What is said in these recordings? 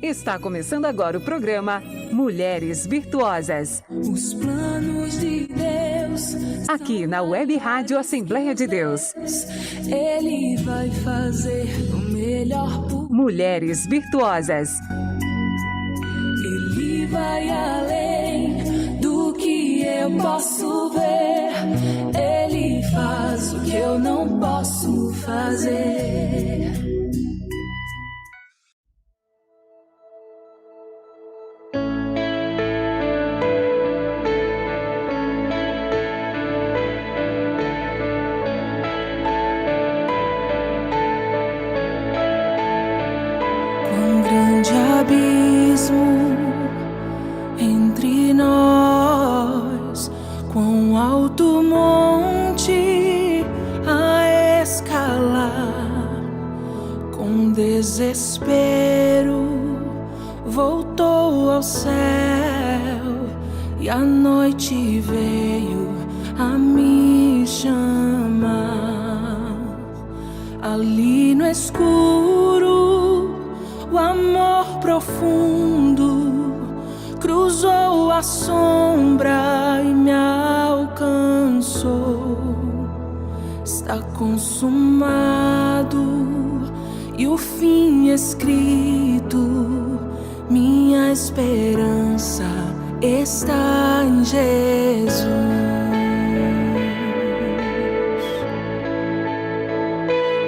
Está começando agora o programa Mulheres Virtuosas. Os planos de Deus. Aqui na Web Rádio Assembleia de Deus. Ele vai fazer o melhor por Mulheres Virtuosas. Ele vai além do que eu posso ver. Ele faz o que eu não posso fazer. Abismo entre nós, quão alto monte a escalar, com desespero voltou ao céu e a noite veio a me chamar. Ali no escuro o amor profundo cruzou a sombra e me alcançou. Está consumado e o fim escrito. Minha esperança está em Jesus.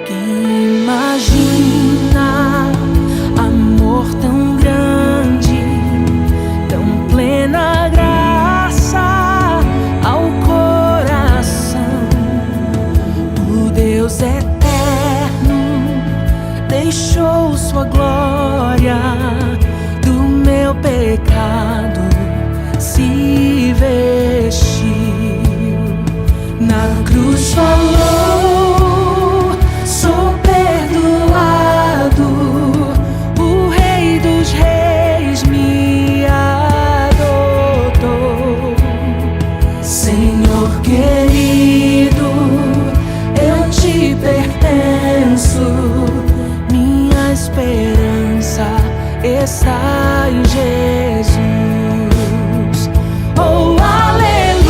Quem imagina amor tão grande, tão plena graça ao coração. O Deus eterno deixou sua glória, do meu pecado se vestiu. Na cruz falou: sou perdoado. O Rei dos Reis me adotou. Senhor querido, eu te pertenço. Minha esperança está em Jesus. Oh, aleluia,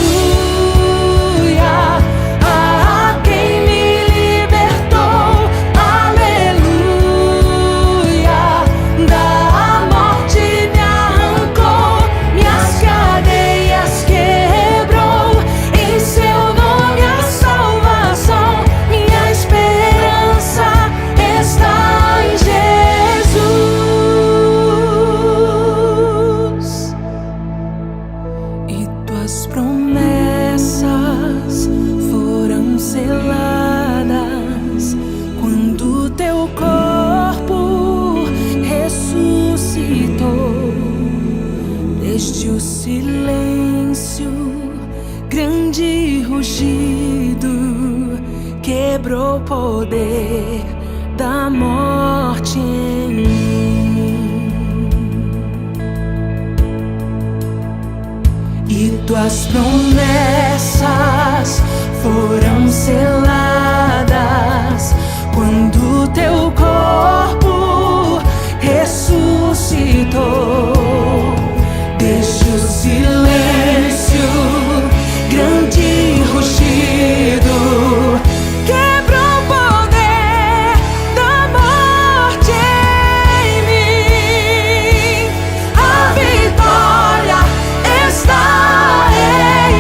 a quem me libertou. Aleluia, da morte me arrancou, minhas cadeias quebrou. Em seu nome a salvação, minha esperança está em Jesus. E tuas promessas foram seladas quando teu corpo ressuscitou. Desde o silêncio, grande rugido quebrou o poder da morte em mim. E tuas promessas foram seladas quando teu corpo ressuscitou. Desde o silêncio, grande rugido quebrou o poder da morte em mim. A vitória está em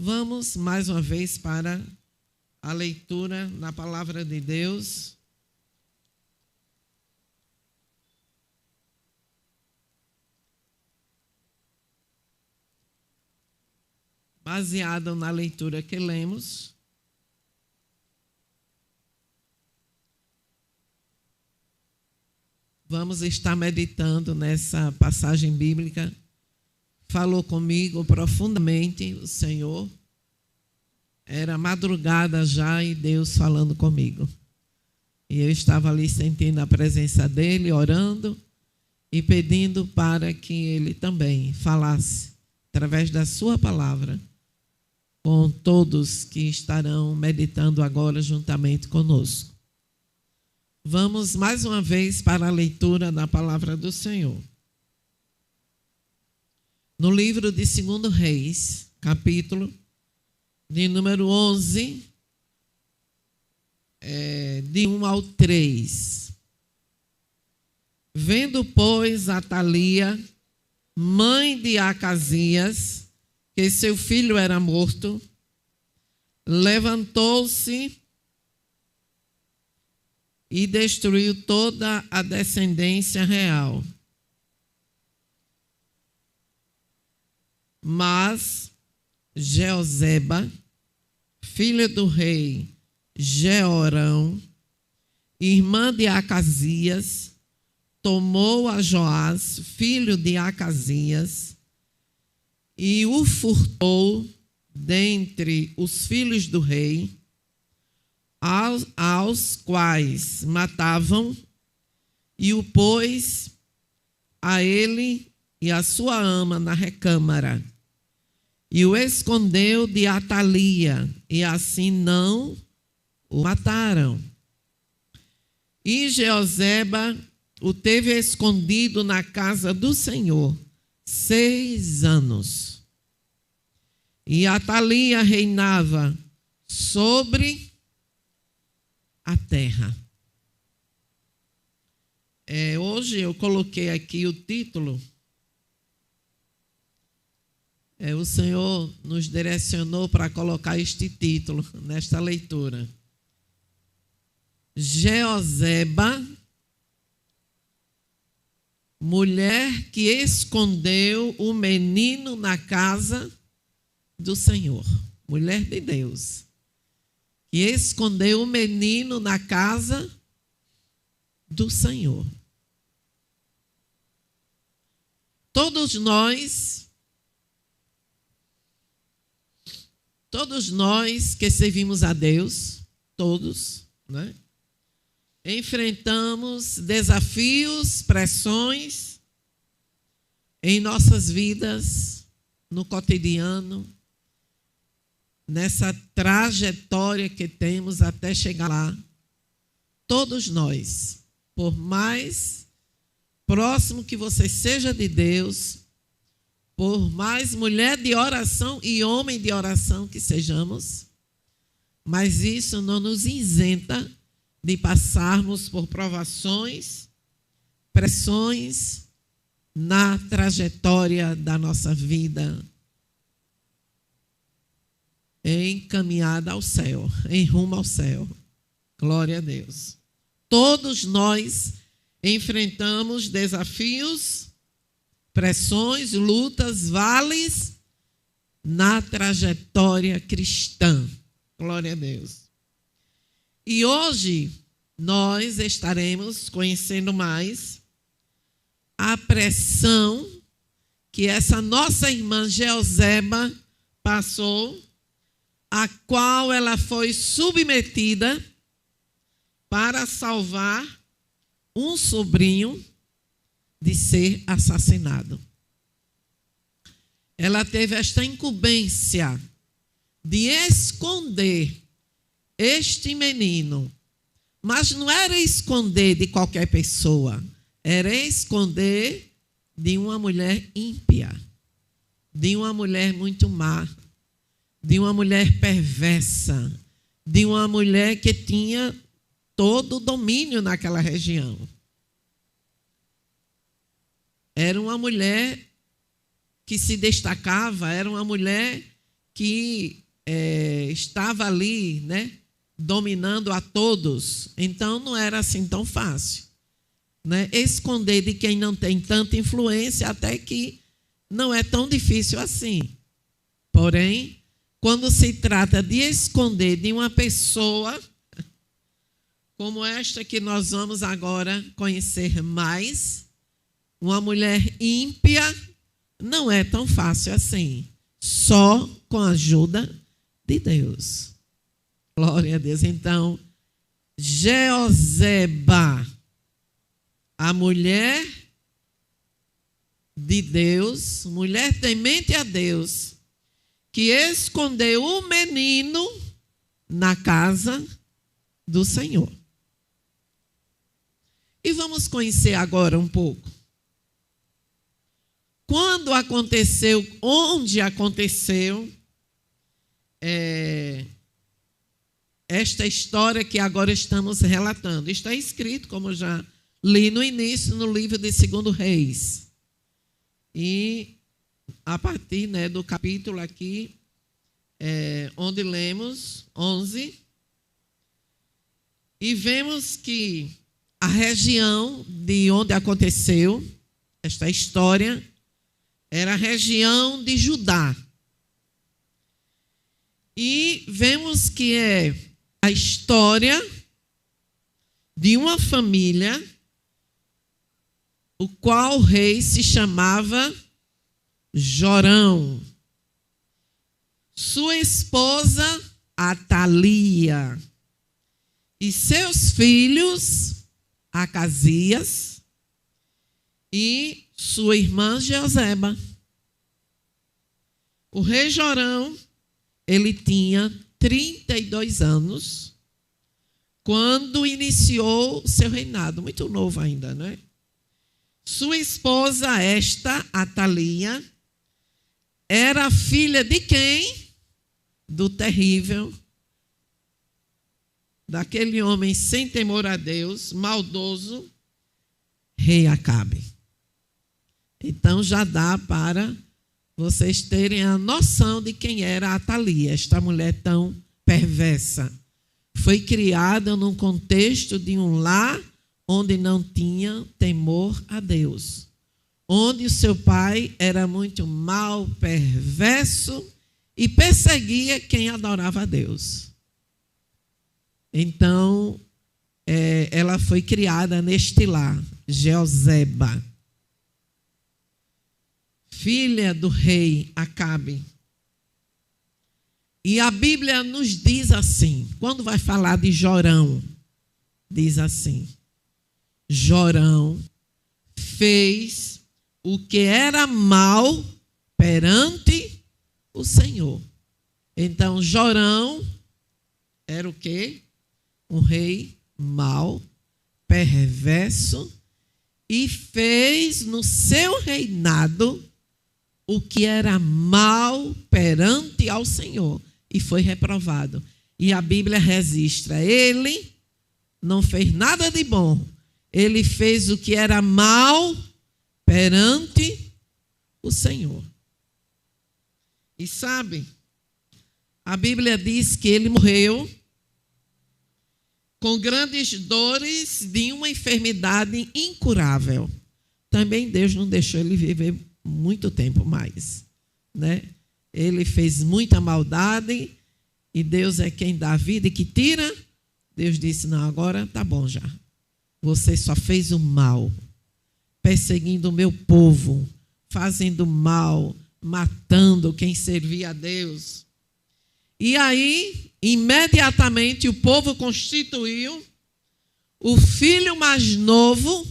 Vamos mais uma vez para a leitura na palavra de Deus. Baseado na leitura que lemos. Vamos estar meditando nessa passagem bíblica. Falou comigo profundamente o Senhor. Era madrugada já e Deus falando comigo. E eu estava ali sentindo a presença dele, orando e pedindo para que ele também falasse, através da sua palavra, com todos que estarão meditando agora juntamente conosco. Vamos mais uma vez para a leitura da palavra do Senhor. No livro de 2 Reis, capítulo de número 11, de 1 ao 3. Vendo, pois, Atalia, mãe de Acasias, que seu filho era morto, levantou-se e destruiu toda a descendência real. Mas Jeozeba, filha do rei Jeorão, irmã de Acasias, tomou a Joás, filho de Acasias, e o furtou dentre os filhos do rei, aos quais matavam, e o pôs a ele e a sua ama na recâmara, e o escondeu de Atalia, e assim não o mataram. E Jeozeba o teve escondido na casa do Senhor 6 anos. E Atalia reinava sobre a terra. Hoje eu coloquei aqui o título. O Senhor nos direcionou para colocar este título nesta leitura. Jeozeba, mulher que escondeu o menino na casa do Senhor. Mulher de Deus. Que escondeu o menino na casa do Senhor. Todos nós que servimos a Deus, todos, né? Enfrentamos desafios, pressões em nossas vidas, no cotidiano, nessa trajetória que temos até chegar lá. Todos nós, por mais próximo que você seja de Deus, por mais mulher de oração e homem de oração que sejamos, mas isso não nos isenta de passarmos por provações, pressões na trajetória da nossa vida, encaminhada ao céu, em rumo ao céu. Glória a Deus. Todos nós enfrentamos desafios, pressões, lutas, vales na trajetória cristã. Glória a Deus. E hoje nós estaremos conhecendo mais a pressão que essa nossa irmã Jeozeba passou, a qual ela foi submetida para salvar um sobrinho de ser assassinado. Ela teve esta incumbência de esconder este menino, mas não era esconder de qualquer pessoa, era esconder de uma mulher ímpia, de uma mulher muito má, de uma mulher perversa, de uma mulher que tinha todo o domínio naquela região. Era uma mulher que se destacava, era uma mulher que estava ali, né, dominando a todos. Então, não era assim tão fácil, né, esconder de quem não tem tanta influência, até que não é tão difícil assim. Porém, quando se trata de esconder de uma pessoa como esta que nós vamos agora conhecer mais, uma mulher ímpia, não é tão fácil assim, só com a ajuda de Deus. Glória a Deus. Então, Jeoseba, a mulher de Deus, mulher temente a Deus, que escondeu o menino na casa do Senhor. E vamos conhecer agora um pouco. Quando aconteceu, onde aconteceu esta história que agora estamos relatando. Está escrito, como já li no início, no livro de 2 Reis. E a partir, né, do capítulo aqui, onde lemos 11, e vemos que a região de onde aconteceu esta história era a região de Judá. E vemos que é a história de uma família, o qual o rei se chamava Jorão. Sua esposa, Atalia, e seus filhos, Acasias, e sua irmã Jeoseba. O rei Jorão, ele tinha 32 anos quando iniciou seu reinado, muito novo ainda, né? Sua esposa, esta, Atalia, era filha de quem? Do terrível, daquele homem sem temor a Deus, maldoso, rei Acabe. Então já dá para vocês terem a noção de quem era Atalia, esta mulher tão perversa. Foi criada num contexto de um lar onde não tinha temor a Deus, onde o seu pai era muito mau, perverso e perseguia quem adorava a Deus. Então, ela foi criada neste lar, Jeoseba, filha do rei Acabe. E a Bíblia nos diz assim, quando vai falar de Jorão, diz assim: Jorão fez o que era mal perante o Senhor. Então, Jorão era o quê? Um rei mau, perverso, e fez no seu reinado o que era mal perante ao Senhor, e foi reprovado. E a Bíblia registra, ele não fez nada de bom, ele fez o que era mal perante o Senhor. E sabe, a Bíblia diz que ele morreu com grandes dores de uma enfermidade incurável. Também Deus não deixou ele viver muito tempo mais, né? Ele fez muita maldade e Deus é quem dá a vida e que tira. Deus disse: não, agora tá bom já. Você só fez o mal, perseguindo o meu povo, fazendo mal, matando quem servia a Deus. E aí, imediatamente, o povo constituiu o filho mais novo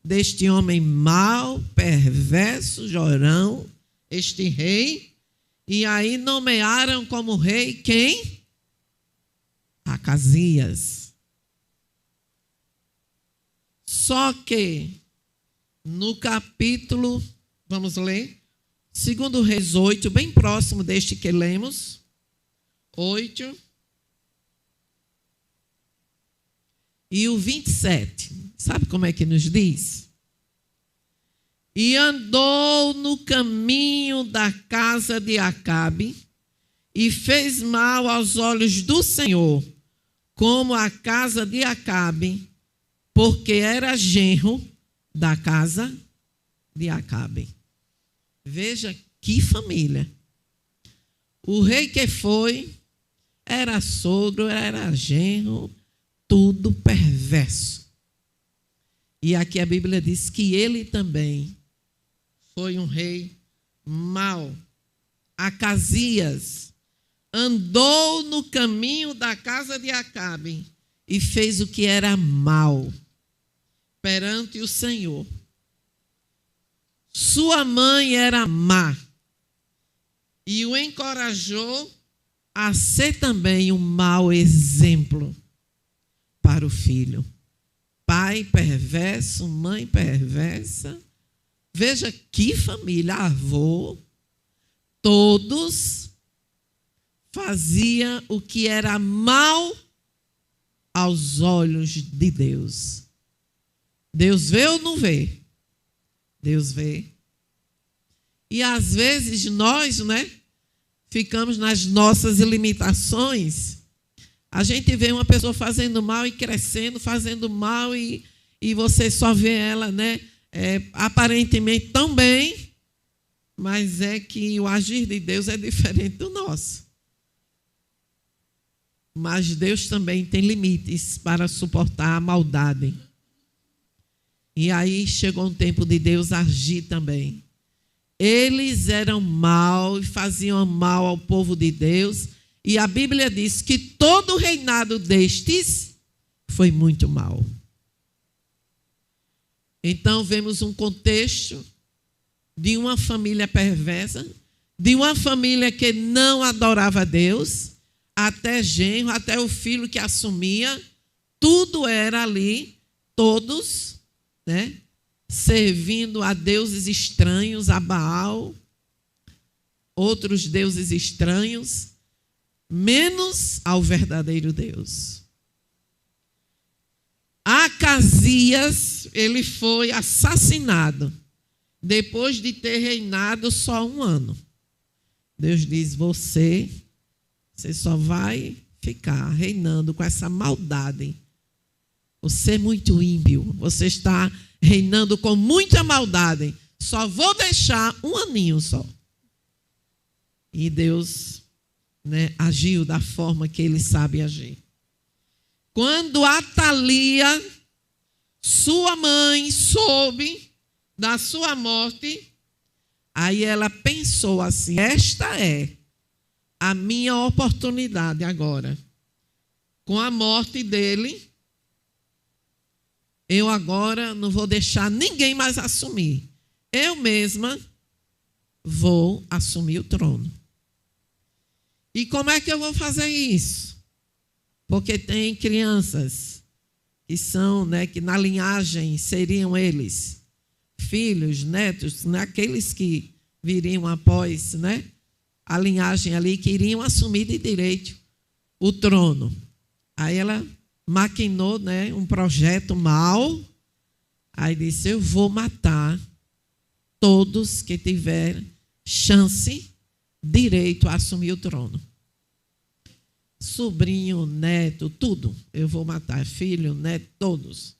deste homem mau, perverso, Jorão, este rei. E aí nomearam como rei quem? Acasias. Só que no capítulo, vamos ler, 2 Reis 8, bem próximo deste que lemos, 8 e o 27. Sabe como é que nos diz? E andou no caminho da casa de Acabe e fez mal aos olhos do Senhor, como a casa de Acabe, porque era genro da casa de Acabe. Veja que família. O rei que foi, era sogro, era genro, tudo perverso. E aqui a Bíblia diz que ele também foi um rei mau. Acasias andou no caminho da casa de Acabe e fez o que era mal perante o Senhor. Sua mãe era má e o encorajou a ser também um mau exemplo para o filho. Pai perverso, mãe perversa. Veja que família, avô, todos faziam o que era mal aos olhos de Deus. Deus vê ou não vê? Deus vê. E às vezes nós, ficamos nas nossas limitações. A gente vê uma pessoa fazendo mal e crescendo, fazendo mal e você só vê ela, aparentemente tão bem, mas é que o agir de Deus é diferente do nosso. Mas Deus também tem limites para suportar a maldade. E aí chegou um tempo de Deus agir também. Eles eram maus e faziam mal ao povo de Deus. E a Bíblia diz que todo o reinado destes foi muito mau. Então vemos um contexto de uma família perversa, de uma família que não adorava a Deus, até genro, até o filho que assumia, tudo era ali, todos, servindo a deuses estranhos, a Baal, outros deuses estranhos, menos ao verdadeiro Deus. Acasias, ele foi assassinado depois de ter reinado só 1 ano. Deus diz, você só vai ficar reinando com essa maldade. Você é muito ímpio, você está reinando com muita maldade. Só vou deixar 1 aninho só. E Deus agiu da forma que ele sabe agir. Quando Atalia, sua mãe, soube da sua morte, aí ela pensou assim, esta é a minha oportunidade agora. Com a morte dele, eu agora não vou deixar ninguém mais assumir. Eu mesma vou assumir o trono. E como é que eu vou fazer isso? Porque tem crianças que são, que na linhagem seriam eles, filhos, netos, aqueles que viriam após, a linhagem ali, que iriam assumir de direito o trono. Aí ela maquinou, um projeto mau. Aí disse, eu vou matar todos que tiverem chance, direito a assumir o trono. Sobrinho, neto, tudo. Eu vou matar, filho, neto, todos.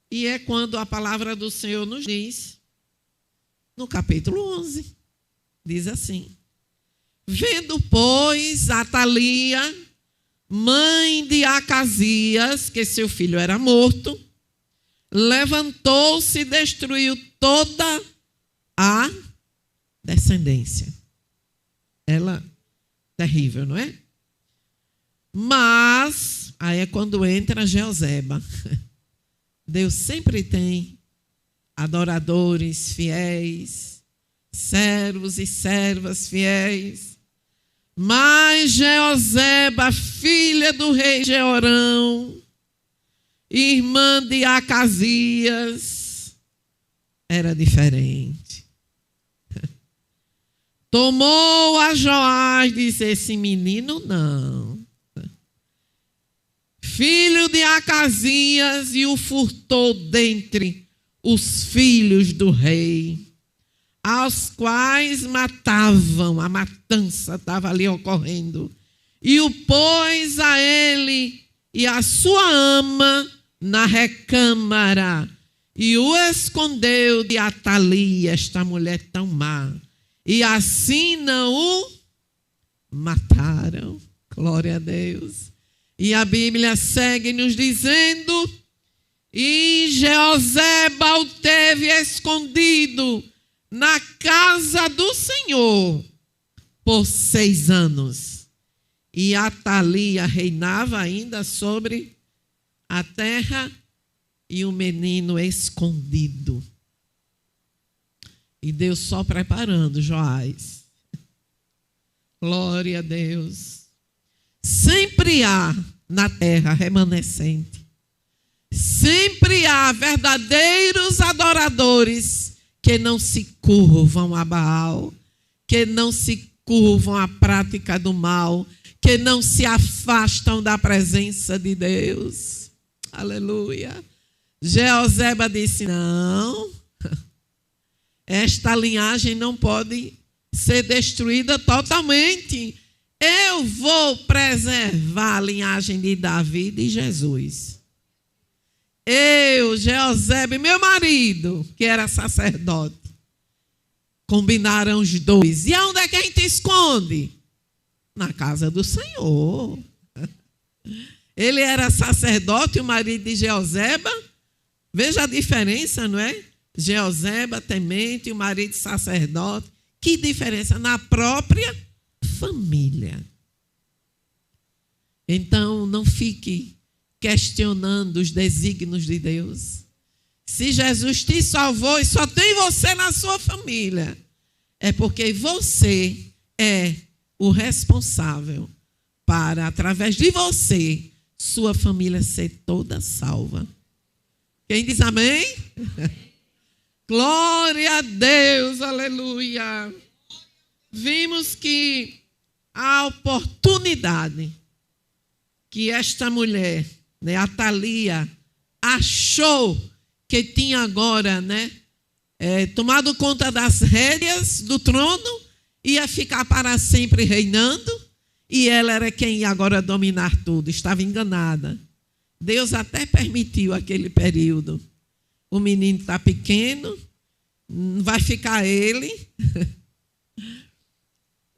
E é quando a palavra do Senhor nos diz, no capítulo 11, diz assim, vendo, pois, Atalia, mãe de Acasias, que seu filho era morto, levantou-se e destruiu toda a descendência. Ela, terrível, não é? Mas, aí é quando entra Jeoseba. Deus sempre tem adoradores fiéis, servos e servas fiéis. Mas Jeoseba, filha do rei Jeorão, irmã de Acasias, era diferente. Tomou a Joás e disse, esse menino não. Filho de Acasias, e o furtou dentre os filhos do rei. aos quais matavam. A matança estava ali ocorrendo. E o pôs a ele e a sua ama na recâmara, e o escondeu de Atalia, esta mulher tão má. E assim não o mataram. Glória a Deus. E a Bíblia segue nos dizendo: e Jeoseba o teve escondido na casa do Senhor por 6 anos. E Atalia reinava ainda sobre a terra, e o menino escondido. E Deus só preparando Joás. Glória a Deus. Sempre há na terra remanescente. Sempre há verdadeiros adoradores que não se curvam a Baal, que não se curvam à prática do mal, que não se afastam da presença de Deus. Aleluia. Jeoseba disse: não, esta linhagem não pode ser destruída totalmente. Eu vou preservar a linhagem de Davi e de Jesus. Eu, Jeoseba e meu marido, que era sacerdote, combinaram os dois. E aonde é que a gente esconde? Na casa do Senhor. Ele era sacerdote, o marido de Jeoseba. Veja a diferença, não é? Jeoseba, temente, o marido sacerdote. Que diferença na própria família. Então, não fique questionando os desígnios de Deus. Se Jesus te salvou e só tem você na sua família, é porque você é o responsável para, através de você, sua família ser toda salva. Quem diz amém? Glória a Deus, aleluia. Vimos que a oportunidade que esta mulher, né, Atalia, achou que tinha agora, tomado conta das rédeas do trono, ia ficar para sempre reinando, e ela era quem ia agora dominar tudo. Estava enganada. Deus até permitiu aquele período. O menino está pequeno, vai ficar ele.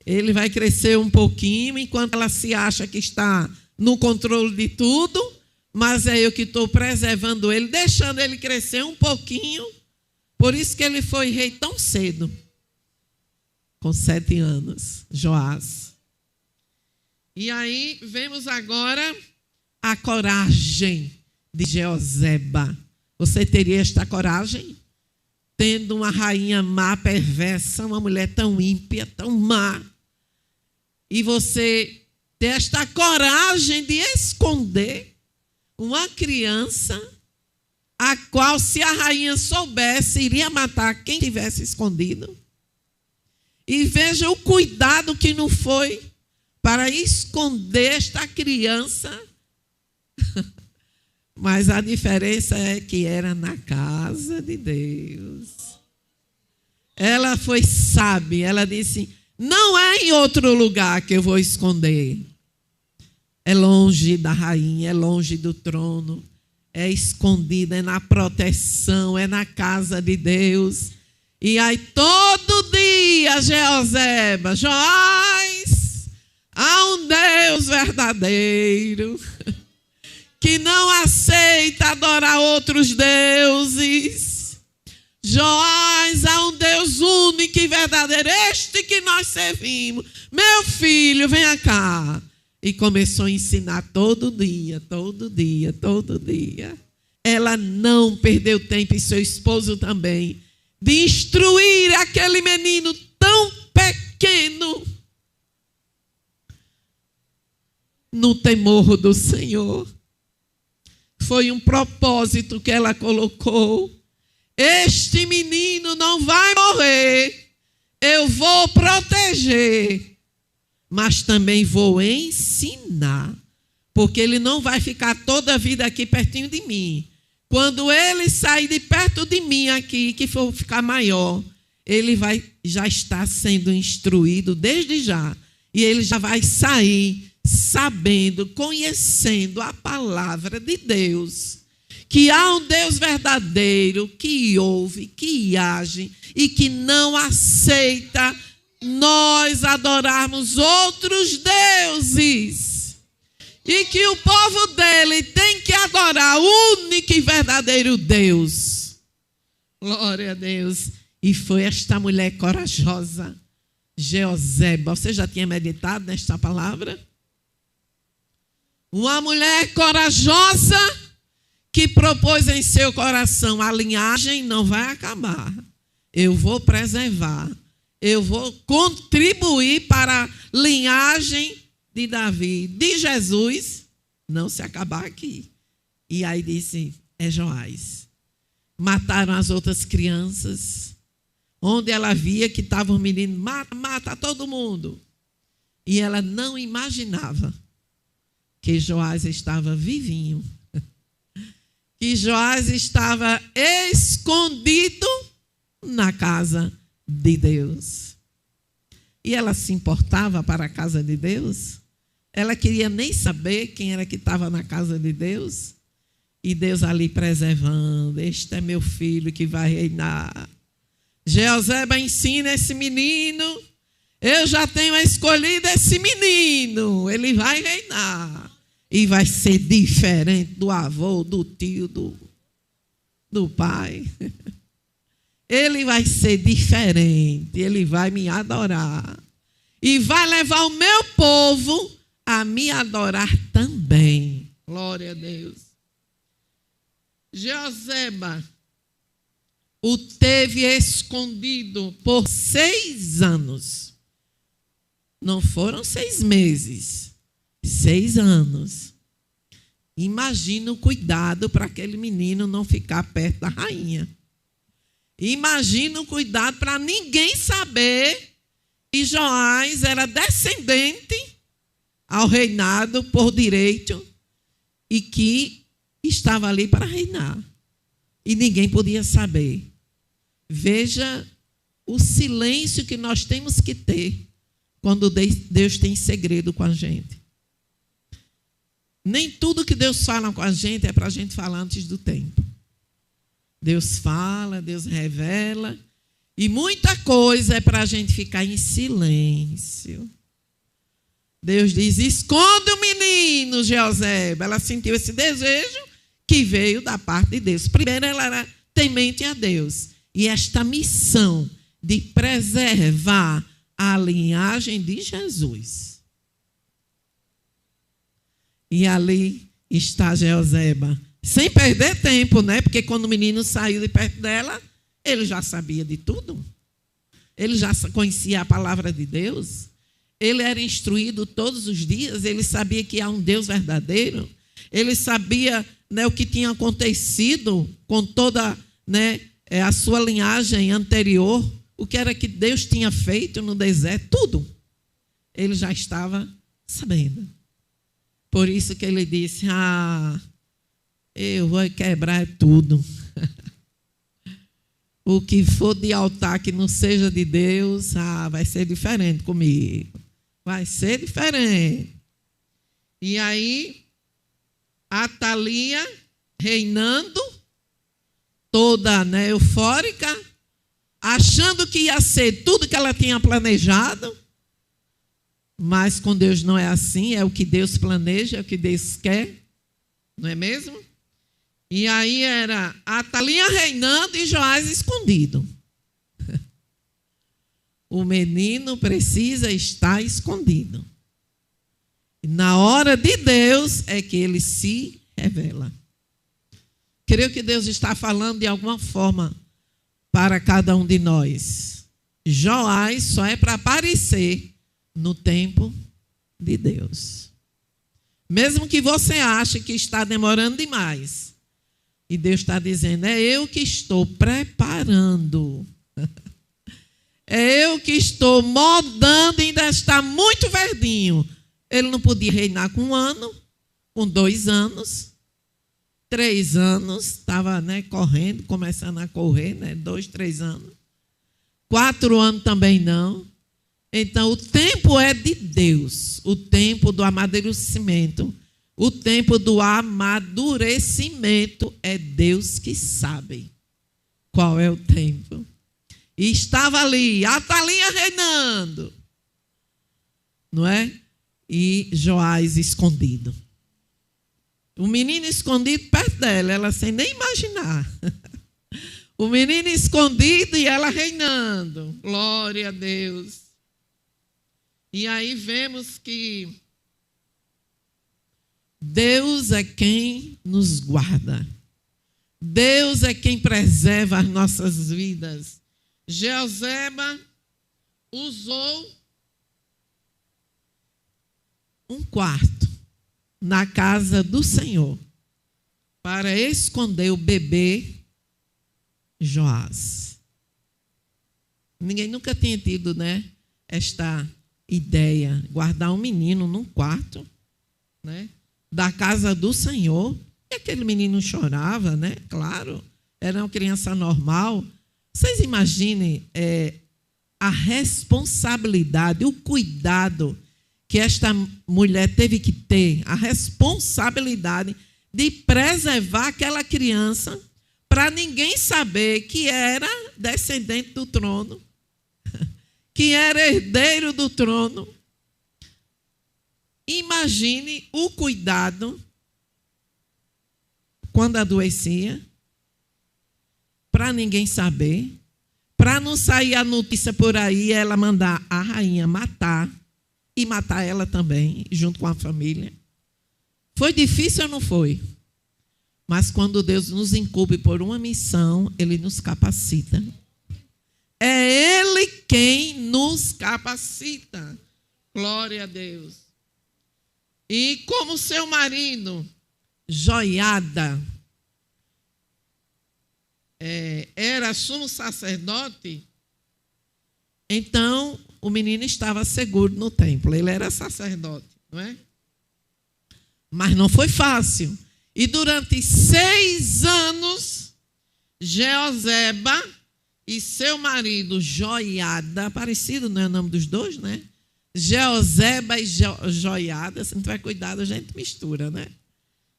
Ele vai crescer um pouquinho, enquanto ela se acha que está no controle de tudo, mas é eu que estou preservando ele, deixando ele crescer um pouquinho. Por isso que ele foi rei tão cedo, com 7 anos, Joás. E aí vemos agora a coragem de Jeoseba. Você teria esta coragem? Tendo uma rainha má, perversa, uma mulher tão ímpia, tão má, e você ter esta coragem de esconder uma criança, a qual, se a rainha soubesse, iria matar quem tivesse escondido. E veja o cuidado que não foi para esconder esta criança. Mas a diferença é que era na casa de Deus. Ela foi sábia, ela disse: não é em outro lugar que eu vou esconder. É longe da rainha, é longe do trono, é escondida, é na proteção, é na casa de Deus. E aí todo dia, Jeoseba, Joás, há um Deus verdadeiro que não aceita adorar outros deuses. Joás, há um Deus único e verdadeiro, este que nós servimos. Meu filho, venha cá. E começou a ensinar todo dia, todo dia, todo dia. Ela não perdeu tempo, e seu esposo também, de instruir aquele menino tão pequeno no temor do Senhor. Foi um propósito que ela colocou. Este menino não vai morrer. Eu vou proteger, mas também vou ensinar, porque ele não vai ficar toda a vida aqui pertinho de mim. Quando ele sair de perto de mim aqui, que for ficar maior, ele já está sendo instruído desde já. E ele já vai sair sabendo, conhecendo a palavra de Deus. Que há um Deus verdadeiro, que ouve, que age e que não aceita nós adorarmos outros deuses. E que o povo dele tem que adorar o único e verdadeiro Deus. Glória a Deus. E foi esta mulher corajosa, Jeoseba. Você já tinha meditado nesta palavra? Uma mulher corajosa que propôs em seu coração: a linhagem não vai acabar. Eu vou preservar. Eu vou contribuir para a linhagem de Davi, de Jesus, não se acabar aqui. E aí disse: é Joás. Mataram as outras crianças. Onde ela via que estava um menino, mata todo mundo. E ela não imaginava que Joás estava vivinho. Que Joás estava escondido na casa de Deus. E ela se importava para a casa de Deus? Ela queria nem saber quem era que estava na casa de Deus? E Deus ali preservando: este é meu filho que vai reinar. Jeoseba ensina esse menino: eu já tenho escolhido esse menino, ele vai reinar. E vai ser diferente do avô, do tio, do pai. Ele vai ser diferente, ele vai me adorar. E vai levar o meu povo a me adorar também. Glória a Deus. Jeoseba o teve escondido por 6 anos. Não foram 6 meses, 6 anos. Imagina o cuidado para aquele menino não ficar perto da rainha. Imagina o cuidado para ninguém saber que Joás era descendente ao reinado por direito e que estava ali para reinar. E ninguém podia saber. Veja o silêncio que nós temos que ter quando Deus tem segredo com a gente. Nem tudo que Deus fala com a gente é para a gente falar antes do tempo. Deus fala, Deus revela, e muita coisa é para a gente ficar em silêncio. Deus diz: esconde o menino, Jeoseba. Ela sentiu esse desejo que veio da parte de Deus. Primeiro, ela era temente a Deus. E esta missão de preservar a linhagem de Jesus. E ali está Jeoseba. Sem perder tempo, né? Porque quando o menino saiu de perto dela, ele já sabia de tudo. Ele já conhecia a palavra de Deus. Ele era instruído todos os dias. Ele sabia que há um Deus verdadeiro. Ele sabia, né, o que tinha acontecido com toda, né, a sua linhagem anterior. O que era que Deus tinha feito no deserto. Tudo. Ele já estava sabendo. Por isso que ele disse: eu vou quebrar tudo. O que for de altar que não seja de Deus, vai ser diferente comigo. Vai ser diferente. E aí, Atalia reinando, toda, né, eufórica, achando que ia ser tudo que ela tinha planejado. Mas com Deus não é assim, é o que Deus planeja, é o que Deus quer. Não é mesmo? E aí era Atalia reinando e Joás escondido. O menino precisa estar escondido. E na hora de Deus é que ele se revela. Creio que Deus está falando de alguma forma para cada um de nós. Joás só é para aparecer no tempo de Deus. Mesmo que você ache que está demorando demais. E Deus está dizendo: é eu que estou preparando. É eu que estou moldando, ainda está muito verdinho. Ele não podia reinar com 1 ano, com 2 anos, 3 anos, estava, né, correndo, começando a correr, né, 2, 3 anos. 4 anos também não. Então, o tempo é de Deus, o tempo do amadurecimento, o tempo do amadurecimento é Deus que sabe qual é o tempo. E estava ali, Atalia reinando, não é? E Joás escondido. O menino escondido perto dela, ela sem nem imaginar. O menino escondido e ela reinando. Glória a Deus. E aí vemos que Deus é quem nos guarda. Deus é quem preserva as nossas vidas. Jeoseba usou um quarto na casa do Senhor para esconder o bebê Joás. Ninguém nunca tinha tido, né, esta ideia, guardar um menino num quarto, né, da casa do Senhor. E aquele menino chorava, né? Claro, era uma criança normal. Vocês imaginem a responsabilidade, o cuidado que esta mulher teve que ter, a responsabilidade de preservar aquela criança para ninguém saber que era descendente do trono, que era herdeiro do trono. Imagine o cuidado quando adoecia, para ninguém saber, para não sair a notícia por aí, ela mandar a rainha matar, e matar ela também, junto com a família. Foi difícil ou não foi? Mas quando Deus nos incumbe por uma missão, Ele nos capacita. É Ele quem nos capacita. Glória a Deus. E como seu marido, Joiada, era sumo sacerdote, então o menino estava seguro no templo. Ele era sacerdote, não é? Mas não foi fácil. E durante 6 anos, Jeoseba e seu marido Joiada, parecido, não é o nome dos dois, né? Jeoseba e Joiada, se não tiver cuidado, a gente mistura, né?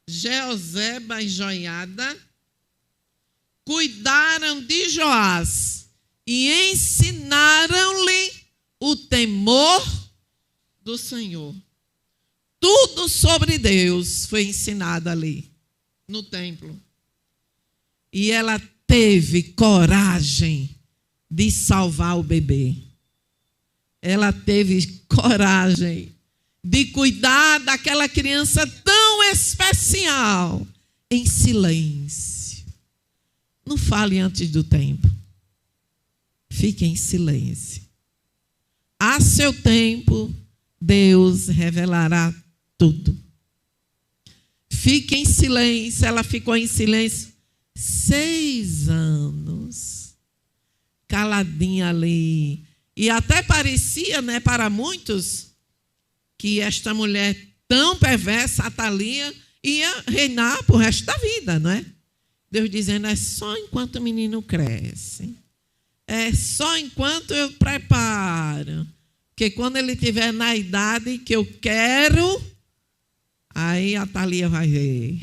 Jeoseba e Joiada cuidaram de Joás e ensinaram-lhe o temor do Senhor. Tudo sobre Deus foi ensinado ali, no templo. E ela teve coragem de salvar o bebê. Ela teve coragem de cuidar daquela criança tão especial, em silêncio. Não fale antes do tempo. Fique em silêncio. A seu tempo, Deus revelará tudo. Fique em silêncio. Ela ficou em silêncio 6 anos. Caladinha ali. E até parecia, né, para muitos, que esta mulher tão perversa, Atalia, ia reinar para o resto da vida, não é? Deus dizendo, é só enquanto o menino cresce. É só enquanto eu preparo. Porque quando ele estiver na idade que eu quero, aí a Atalia vai ver.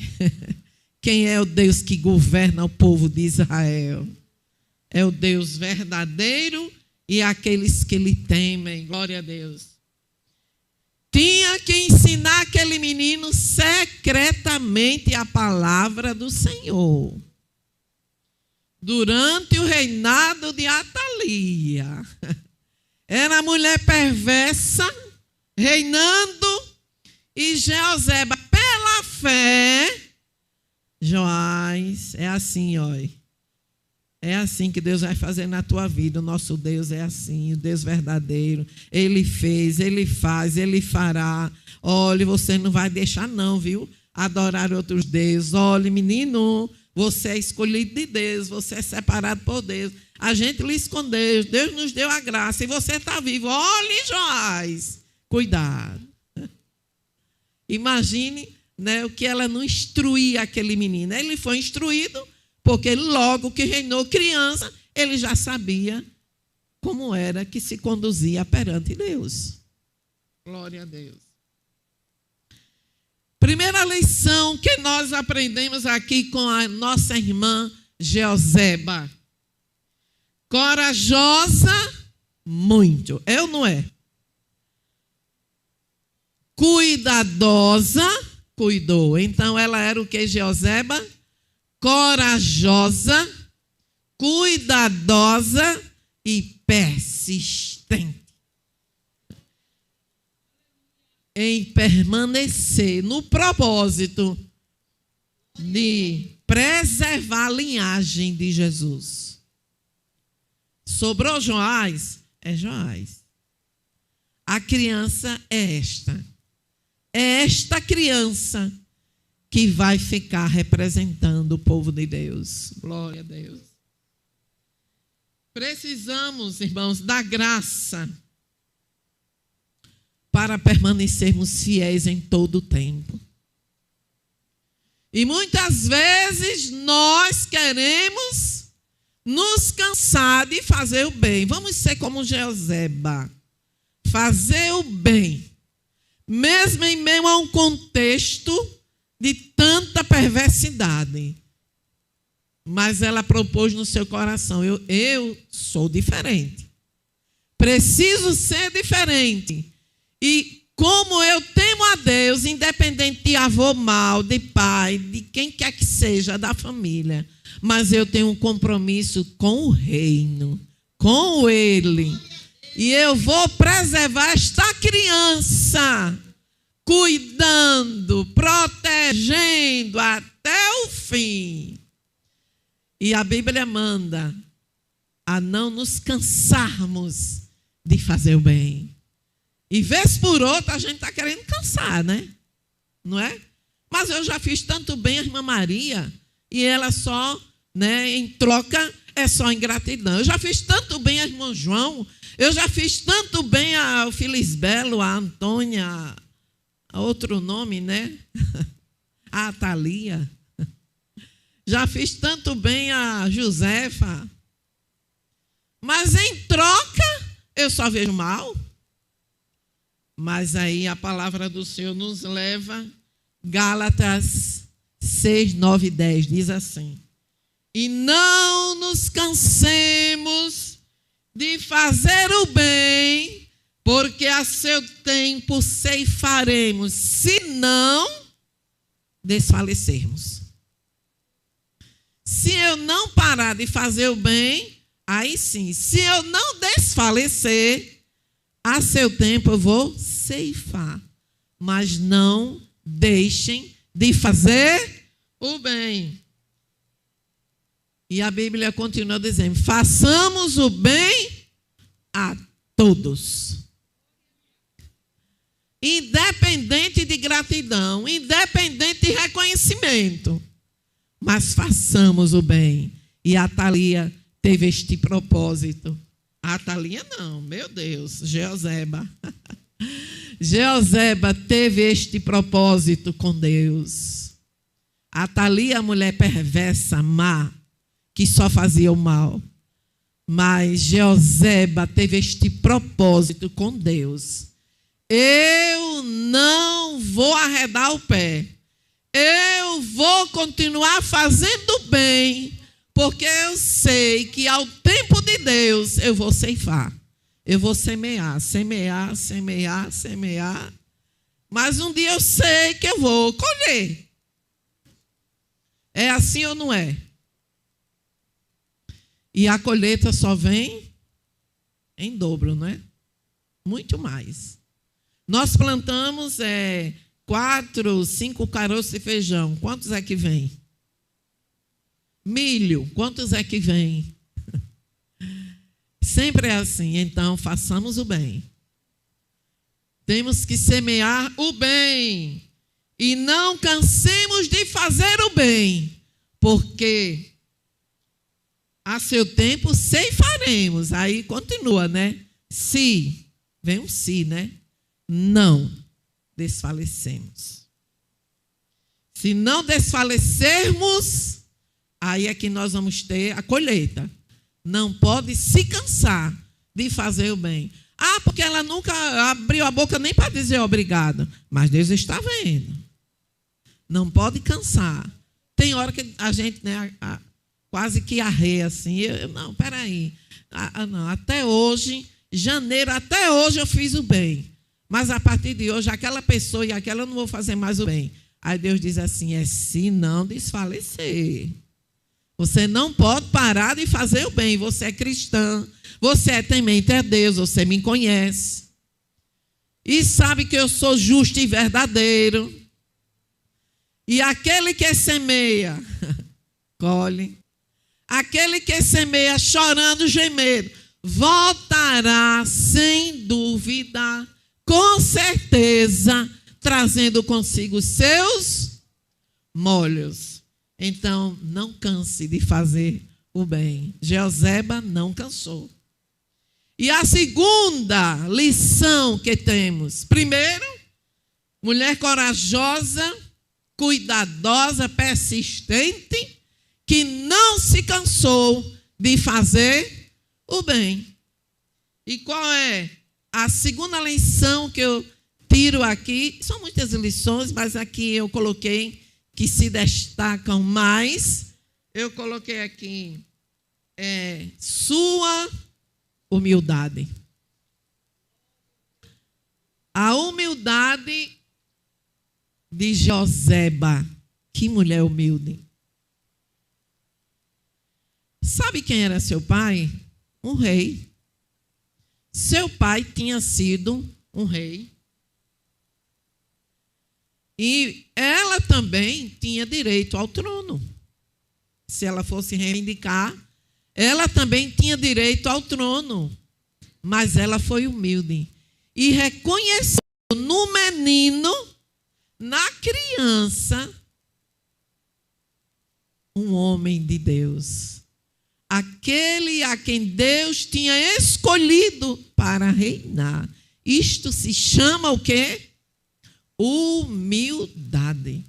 Quem é o Deus que governa o povo de Israel? É o Deus verdadeiro e aqueles que lhe temem. Glória a Deus. Tinha que ensinar aquele menino secretamente a palavra do Senhor. Durante o reinado de Atalia. Era a mulher perversa, reinando, e Jeoseba, pela fé, Joás, é assim, olha. É assim que Deus vai fazer na tua vida. O nosso Deus é assim, o Deus verdadeiro. Ele fez, Ele faz, Ele fará. Olha, você não vai deixar não, viu? Adorar outros deuses. Olha, menino, você é escolhido de Deus, você é separado por Deus. A gente lhe escondeu, Deus nos deu a graça e você está vivo. Olhe, Joás, cuidado. Imagine, né, o que ela não instruía aquele menino. Ele foi instruído, porque logo que reinou criança, ele já sabia como era que se conduzia perante Deus. Glória a Deus. Primeira lição que nós aprendemos aqui com a nossa irmã Jeoseba. Corajosa, muito. É ou não é? Cuidadosa, cuidou. Então ela era o que, Jeoseba? Corajosa, cuidadosa e persistente em permanecer no propósito de preservar a linhagem de Jesus. Sobrou Joás? É Joás. A criança é esta. É esta criança que vai ficar representando o povo de Deus. Glória a Deus. Precisamos, irmãos, da graça para permanecermos fiéis em todo o tempo. E muitas vezes nós queremos nos cansar de fazer o bem. Vamos ser como Jeoseba. Fazer o bem. Mesmo em meio a um contexto de tanta perversidade. Mas ela propôs no seu coração, eu sou diferente. Preciso ser diferente. E como eu temo a Deus, independente de avô mau, de pai, de quem quer que seja, da família, mas eu tenho um compromisso com o reino, com Ele. E eu vou preservar esta criança, cuidando, protegendo até o fim. E a Bíblia manda a não nos cansarmos de fazer o bem. E vez por outra a gente está querendo cansar, né? Não é? Mas eu já fiz tanto bem a irmã Maria e ela só, né, em troca, é só ingratidão. Eu já fiz tanto bem a irmã João, eu já fiz tanto bem ao Felisbelo, a Antônia, a outro nome, né? A Thalia. Já fiz tanto bem a Josefa. Mas em troca, eu só vejo mal. Mas aí a palavra do Senhor nos leva, Gálatas 6, 9 e 10, diz assim: e não nos cansemos de fazer o bem, porque a seu tempo ceifaremos, se não desfalecermos. Se eu não parar de fazer o bem, aí sim, se eu não desfalecer, a seu tempo eu vou ceifar. Mas não deixem de fazer o bem. E a Bíblia continua dizendo: façamos o bem a todos. Independente de gratidão, independente de reconhecimento. Mas façamos o bem. E a Thalia teve este propósito. A Thalia não, meu Deus, Jeoseba. Jeoseba teve este propósito com Deus. A Thalia, a mulher perversa, má, que só fazia o mal. Mas Jeoseba teve este propósito com Deus. Eu não vou arredar o pé. Eu vou continuar fazendo bem, porque eu sei que ao tempo de Deus eu vou ceifar. Eu vou semear, semear, semear, semear. Mas um dia eu sei que eu vou colher. É assim ou não é? E a colheita só vem em dobro, não é? Muito mais. Nós plantamos 4, 5 caroços de feijão. Quantos é que vem? Milho. Quantos é que vem? Sempre é assim. Então, façamos o bem. Temos que semear o bem. E não cansemos de fazer o bem. Porque a seu tempo ceifaremos. Aí continua, né? Se. Vem um se, né? Não desfalecemos. Se não desfalecermos, aí é que nós vamos ter a colheita. Não pode se cansar de fazer o bem. Ah, porque ela nunca abriu a boca nem para dizer obrigado. Mas Deus está vendo. Não pode cansar. Tem hora que a gente, né, quase que arreia assim. Não, peraí. Não, até hoje, janeiro, até hoje eu fiz o bem. Mas a partir de hoje, aquela pessoa e aquela eu não vou fazer mais o bem. Aí Deus diz assim, se não desfalecer. Você não pode parar de fazer o bem. Você é cristã, você é temente a Deus, você me conhece. E sabe que eu sou justo e verdadeiro. E aquele que semeia, colhe. Aquele que semeia chorando, gemendo, voltará sem dúvida, com certeza, trazendo consigo os seus molhos. Então, não canse de fazer o bem. Jeoseba não cansou. E a segunda lição que temos. Primeiro, mulher corajosa, cuidadosa, persistente, que não se cansou de fazer o bem. E qual é a segunda lição que eu tiro aqui? São muitas lições, mas aqui eu coloquei que se destacam mais. Eu coloquei aqui sua humildade. A humildade de Jeoseba. Que mulher humilde. Sabe quem era seu pai? Um rei. Seu pai tinha sido um rei. E ela também tinha direito ao trono. Se ela fosse reivindicar, ela também tinha direito ao trono. Mas ela foi humilde. E reconheceu no menino, na criança, um homem de Deus. Aquele a quem Deus tinha escolhido para reinar. Isto se chama o quê? Humildade.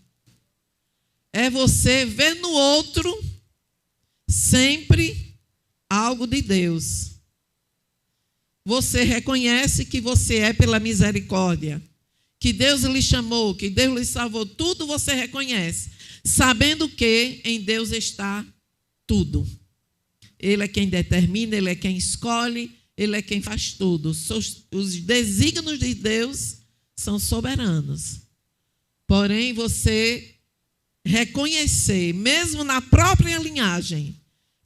É você ver no outro sempre algo de Deus. Você reconhece que você é pela misericórdia, que Deus lhe chamou, que Deus lhe salvou, tudo você reconhece, sabendo que em Deus está tudo. Ele é quem determina, Ele é quem escolhe, Ele é quem faz tudo. Os desígnios de Deus são soberanos. Porém, você reconhecer, mesmo na própria linhagem,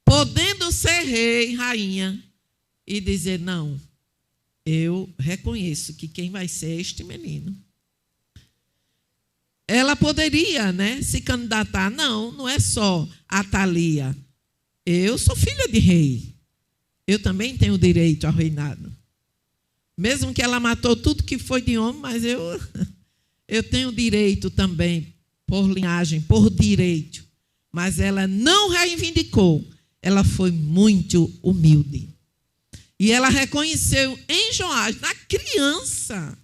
podendo ser rei, rainha, e dizer, não, eu reconheço que quem vai ser é este menino. Ela poderia, né, se candidatar. Não, não é só a Thalia. Eu sou filha de rei. Eu também tenho direito ao reinado. Mesmo que ela matou tudo que foi de homem, mas eu tenho direito também, por linhagem, por direito. Mas ela não reivindicou. Ela foi muito humilde. E ela reconheceu em Joás, na criança.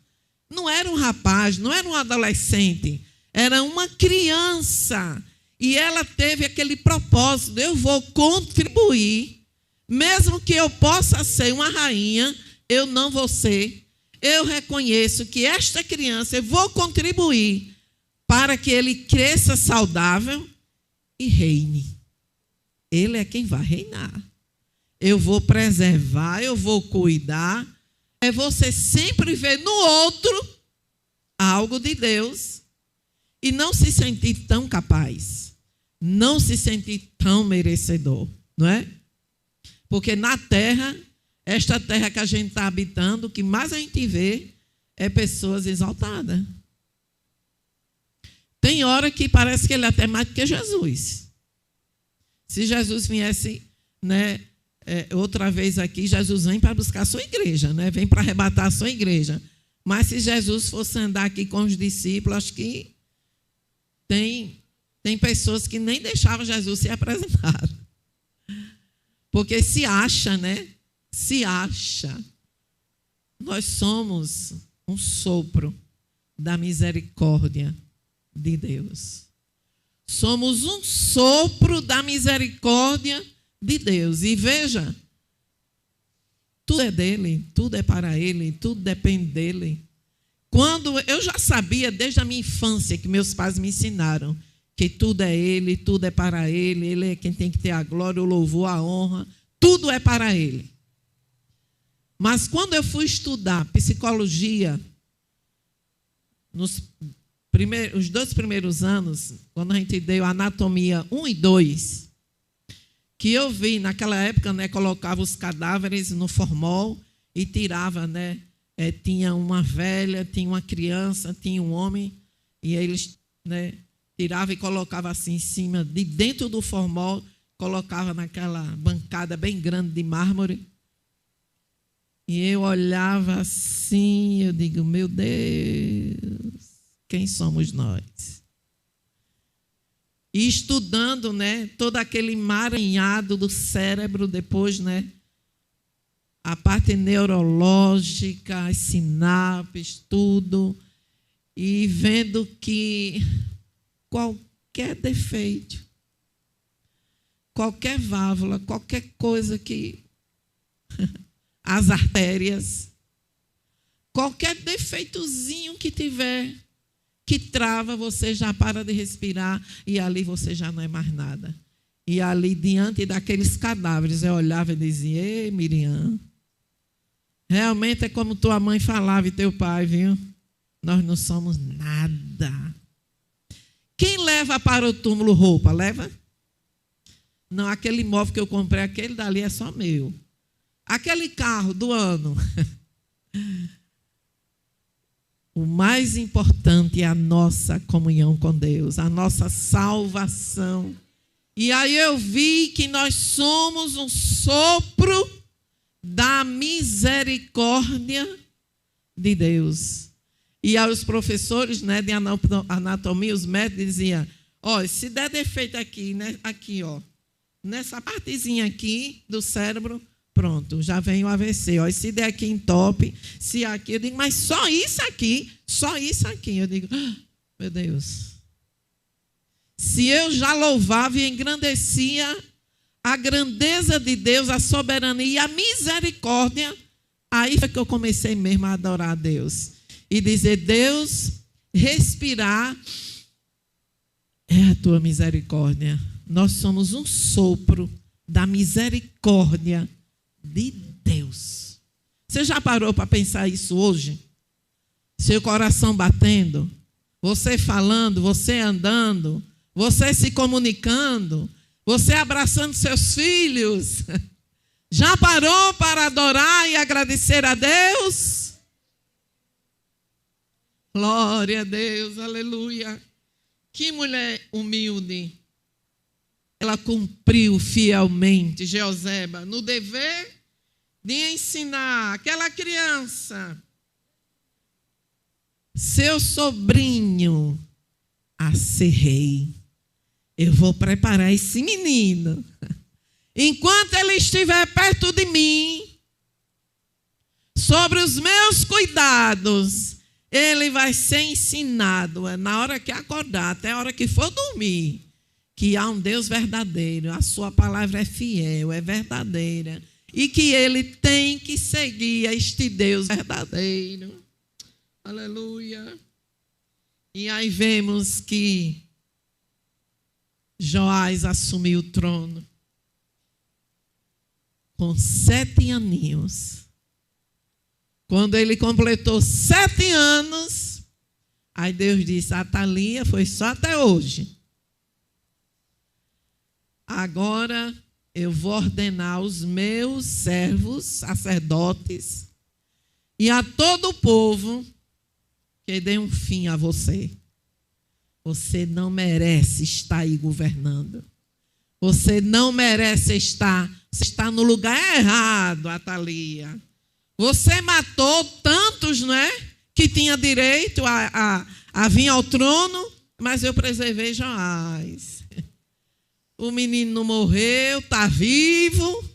Não era um rapaz, não era um adolescente. Era uma criança. E ela teve aquele propósito, eu vou contribuir, mesmo que eu possa ser uma rainha, eu não vou ser. Eu reconheço que esta criança, eu vou contribuir para que ele cresça saudável e reine. Ele é quem vai reinar. Eu vou preservar, eu vou cuidar. É você sempre ver no outro algo de Deus e não se sentir tão capaz. Não se sentir tão merecedor, não é? Porque na terra, esta terra que a gente está habitando, o que mais a gente vê é pessoas exaltadas. Tem hora que parece que ele é até mais do que Jesus. Se Jesus viesse, né, outra vez aqui, Jesus vem para buscar a sua igreja, né? Vem para arrebatar a sua igreja. Mas se Jesus fosse andar aqui com os discípulos, acho que tem pessoas que nem deixavam Jesus se apresentar. Porque se acha, né? Se acha. Nós somos um sopro da misericórdia de Deus. Somos um sopro da misericórdia de Deus. E veja, Tudo é dele, tudo é para ele, tudo depende dele. Quando eu já sabia desde a minha infância que meus pais me ensinaram que tudo é ele, tudo é para ele, ele é quem tem que ter a glória, o louvor, a honra, tudo é para ele. Mas quando eu fui estudar psicologia, os 2 primeiros anos, quando a gente deu anatomia 1 e 2, que eu vi, naquela época, né, colocava os cadáveres no formol e tirava, né, tinha uma velha, tinha uma criança, tinha um homem, e eles, né, tirava e colocava assim em cima, de dentro do formol, colocava naquela bancada bem grande de mármore. E eu olhava assim, eu digo, meu Deus, quem somos nós? E estudando, né, todo aquele emaranhado do cérebro, depois, né, a parte neurológica, as sinapses, tudo, e vendo que qualquer defeito, qualquer válvula, qualquer coisa que as artérias, qualquer defeitozinho que tiver, que trava, você já para de respirar e ali você já não é mais nada. E ali, diante daqueles cadáveres, eu olhava e dizia, ei, Miriam, realmente é como tua mãe falava e teu pai, viu? Nós não somos nada. Quem leva para o túmulo roupa? Leva? Não, aquele imóvel que eu comprei, aquele dali é só meu. Aquele carro do ano. O mais importante é a nossa comunhão com Deus, a nossa salvação. E aí eu vi que nós somos um sopro da misericórdia de Deus. E aí os professores, né, de anatomia, os médicos diziam, ó, se der defeito aqui, né, aqui, ó, nessa partezinha aqui do cérebro, pronto, já vem o AVC. Ó, e se der aqui em top, se aqui, eu digo, mas só isso aqui. Eu digo, meu Deus. Se eu já louvava e engrandecia a grandeza de Deus, a soberania e a misericórdia, aí foi que eu comecei mesmo a adorar a Deus. E dizer, Deus, respirar é a tua misericórdia. Nós somos um sopro da misericórdia de Deus. Você já parou para pensar isso hoje? Seu coração batendo, você falando, você andando, você se comunicando, você abraçando seus filhos. Já parou para adorar e agradecer a Deus? Glória a Deus, aleluia. Que mulher humilde. Ela cumpriu fielmente, Jeoseba, no dever de ensinar aquela criança, seu sobrinho, a ser rei. Eu vou preparar esse menino. Enquanto ele estiver perto de mim, sobre os meus cuidados, ele vai ser ensinado, na hora que acordar, até a hora que for dormir, que há um Deus verdadeiro, a sua palavra é fiel, é verdadeira, e que ele tem que seguir este Deus verdadeiro. Aleluia. E aí vemos que Joás assumiu o trono com 7 aninhos. Quando ele completou 7 anos, aí Deus disse, Atalia, foi só até hoje. Agora eu vou ordenar aos meus servos, sacerdotes, e a todo o povo que dê um fim a você. Você não merece estar aí governando. Você não merece estar. Você está no lugar errado, Atalia. Você matou tantos, não é? Que tinha direito a vir ao trono, mas eu preservei Joás. O menino não morreu, está vivo.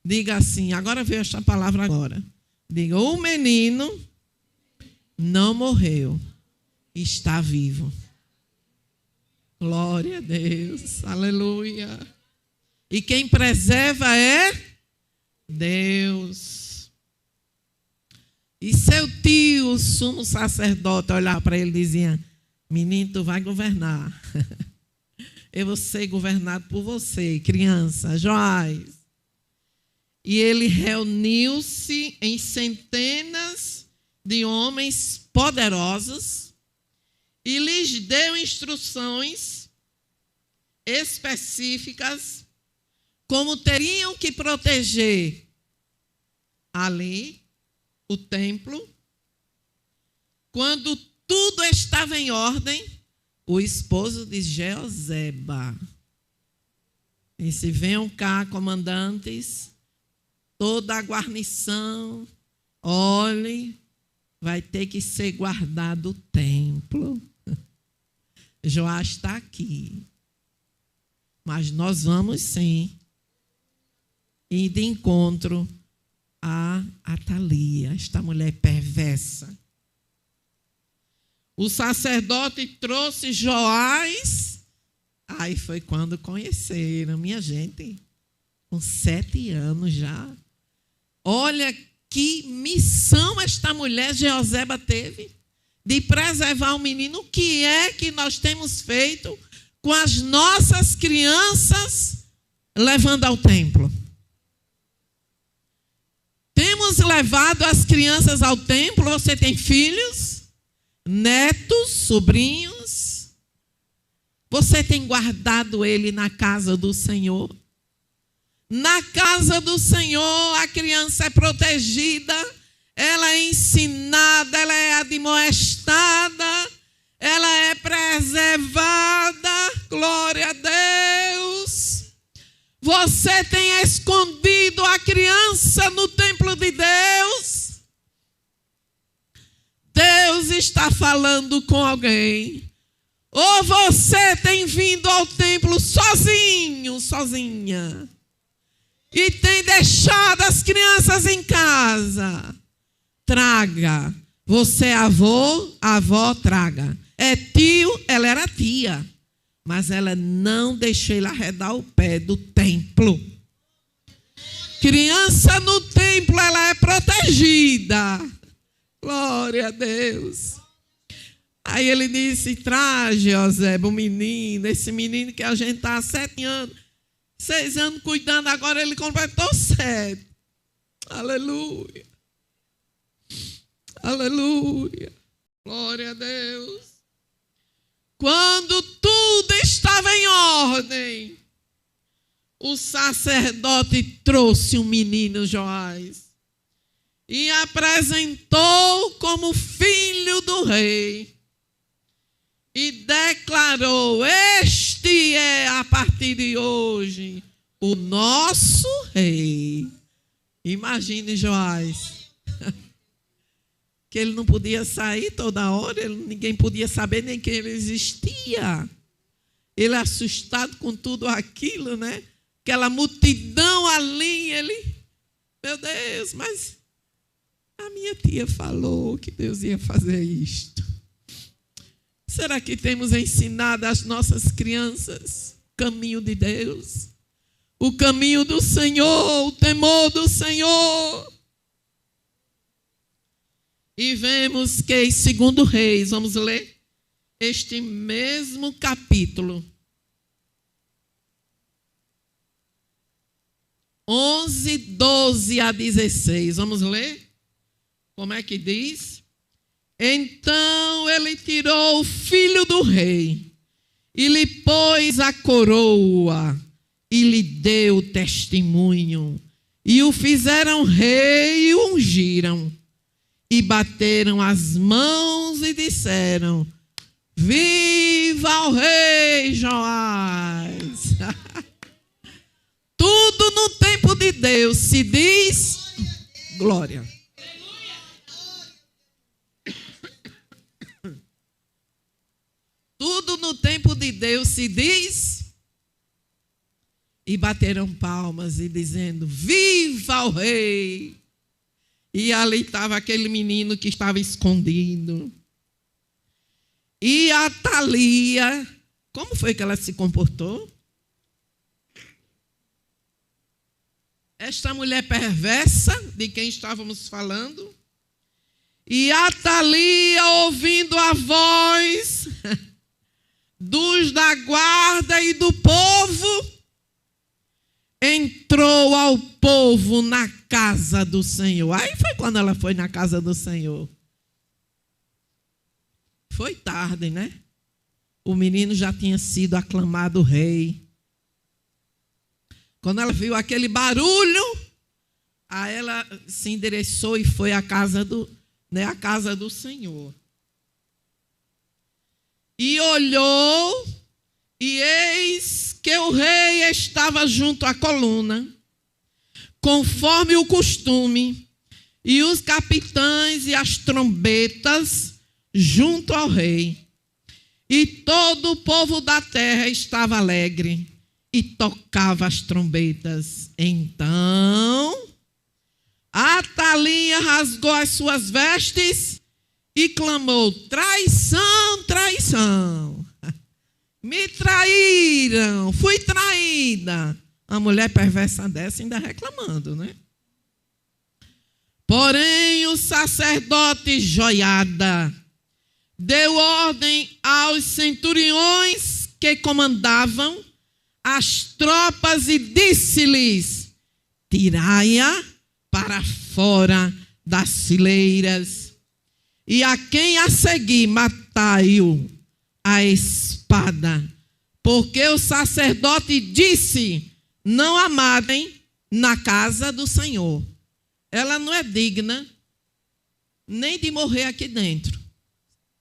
Diga assim, agora veio esta palavra agora. Diga, o menino não morreu, está vivo. Glória a Deus, aleluia. E quem preserva é Deus. E seu tio, o sumo sacerdote, olhava para ele e dizia: menino, tu vai governar. Eu vou ser governado por você, criança, Joás. E ele reuniu-se em centenas de homens poderosos e lhes deu instruções específicas como teriam que proteger ali o templo. Quando tudo estava em ordem, o esposo de Jeozeba disse: venham cá, comandantes, toda a guarnição, olhem, vai ter que ser guardado o templo. Joás está aqui. Mas nós vamos sim ir de encontro a Atalia, esta mulher perversa. O sacerdote trouxe Joás. Aí foi quando conheceram, minha gente, com 7 anos já. Olha que missão esta mulher Jeozeba teve de preservar o menino. O que é que nós temos feito com as nossas crianças levando ao templo? Temos levado as crianças ao templo? Você tem filhos, netos, sobrinhos? Você tem guardado ele na casa do Senhor? Na casa do Senhor, a criança é protegida, ela é ensinada, ela é admoestada, ela é preservada. Glória a Deus. Você tem escondido a criança no templo de Deus? Deus está falando com alguém. Ou você tem vindo ao templo sozinho, sozinha, e tem deixado as crianças em casa? Traga. Você é avô, a avó, traga. É tio, ela era tia, mas ela não deixou ele arredar o pé do templo. Criança no templo, ela é protegida. Glória a Deus. Aí ele disse: traz, Jeozeba, o menino, esse menino que a gente está há 7 anos, 6 anos cuidando, agora ele completou 7. Aleluia. Aleluia. Glória a Deus. Quando tudo estava em ordem, o sacerdote trouxe um menino, Joás, e apresentou como filho do rei. E declarou: este é, a partir de hoje, o nosso rei. Imagine Joás, que ele não podia sair toda hora, ninguém podia saber nem que ele existia. Ele assustado com tudo aquilo, né? Aquela multidão ali, ele, meu Deus, mas a minha tia falou que Deus ia fazer isto. Será que temos ensinado às nossas crianças o caminho de Deus? O caminho do Senhor, o temor do Senhor? E vemos que em 2 Reis, vamos ler este mesmo capítulo, 11, 12 a 16. Vamos ler? Como é que diz? Então ele tirou o filho do rei e lhe pôs a coroa e lhe deu testemunho. E o fizeram rei e o ungiram. E bateram as mãos e disseram: viva o rei Joás! Tudo no tempo de Deus se diz glória. Tudo no tempo de Deus se diz. E bateram palmas e dizendo: viva o rei! E ali estava aquele menino que estava escondido. E a Atalia, como foi que ela se comportou? esta mulher perversa, de quem estávamos falando, e Atalia, ouvindo a voz dos da guarda e do povo, entrou ao povo na casa do Senhor. Aí foi quando ela foi na casa do Senhor. Foi tarde, né? O menino já tinha sido aclamado rei. Quando ela viu aquele barulho, aí ela se endereçou e foi à casa do Senhor. E olhou, e eis que o rei estava junto à coluna, conforme o costume, e os capitães e as trombetas junto ao rei. E todo o povo da terra estava alegre e tocava as trombetas. Então, Atalia rasgou as suas vestes e clamou: traição, traição. Me traíram, fui traída. A mulher perversa dessa ainda reclamando, né? Porém, o sacerdote Joiada deu ordem aos centuriões que comandavam as tropas e disse-lhes: tirai-a para fora das fileiras, e a quem a seguir matai-o a espada, porque o sacerdote disse: não a matem na casa do Senhor. Ela não é digna nem de morrer aqui dentro.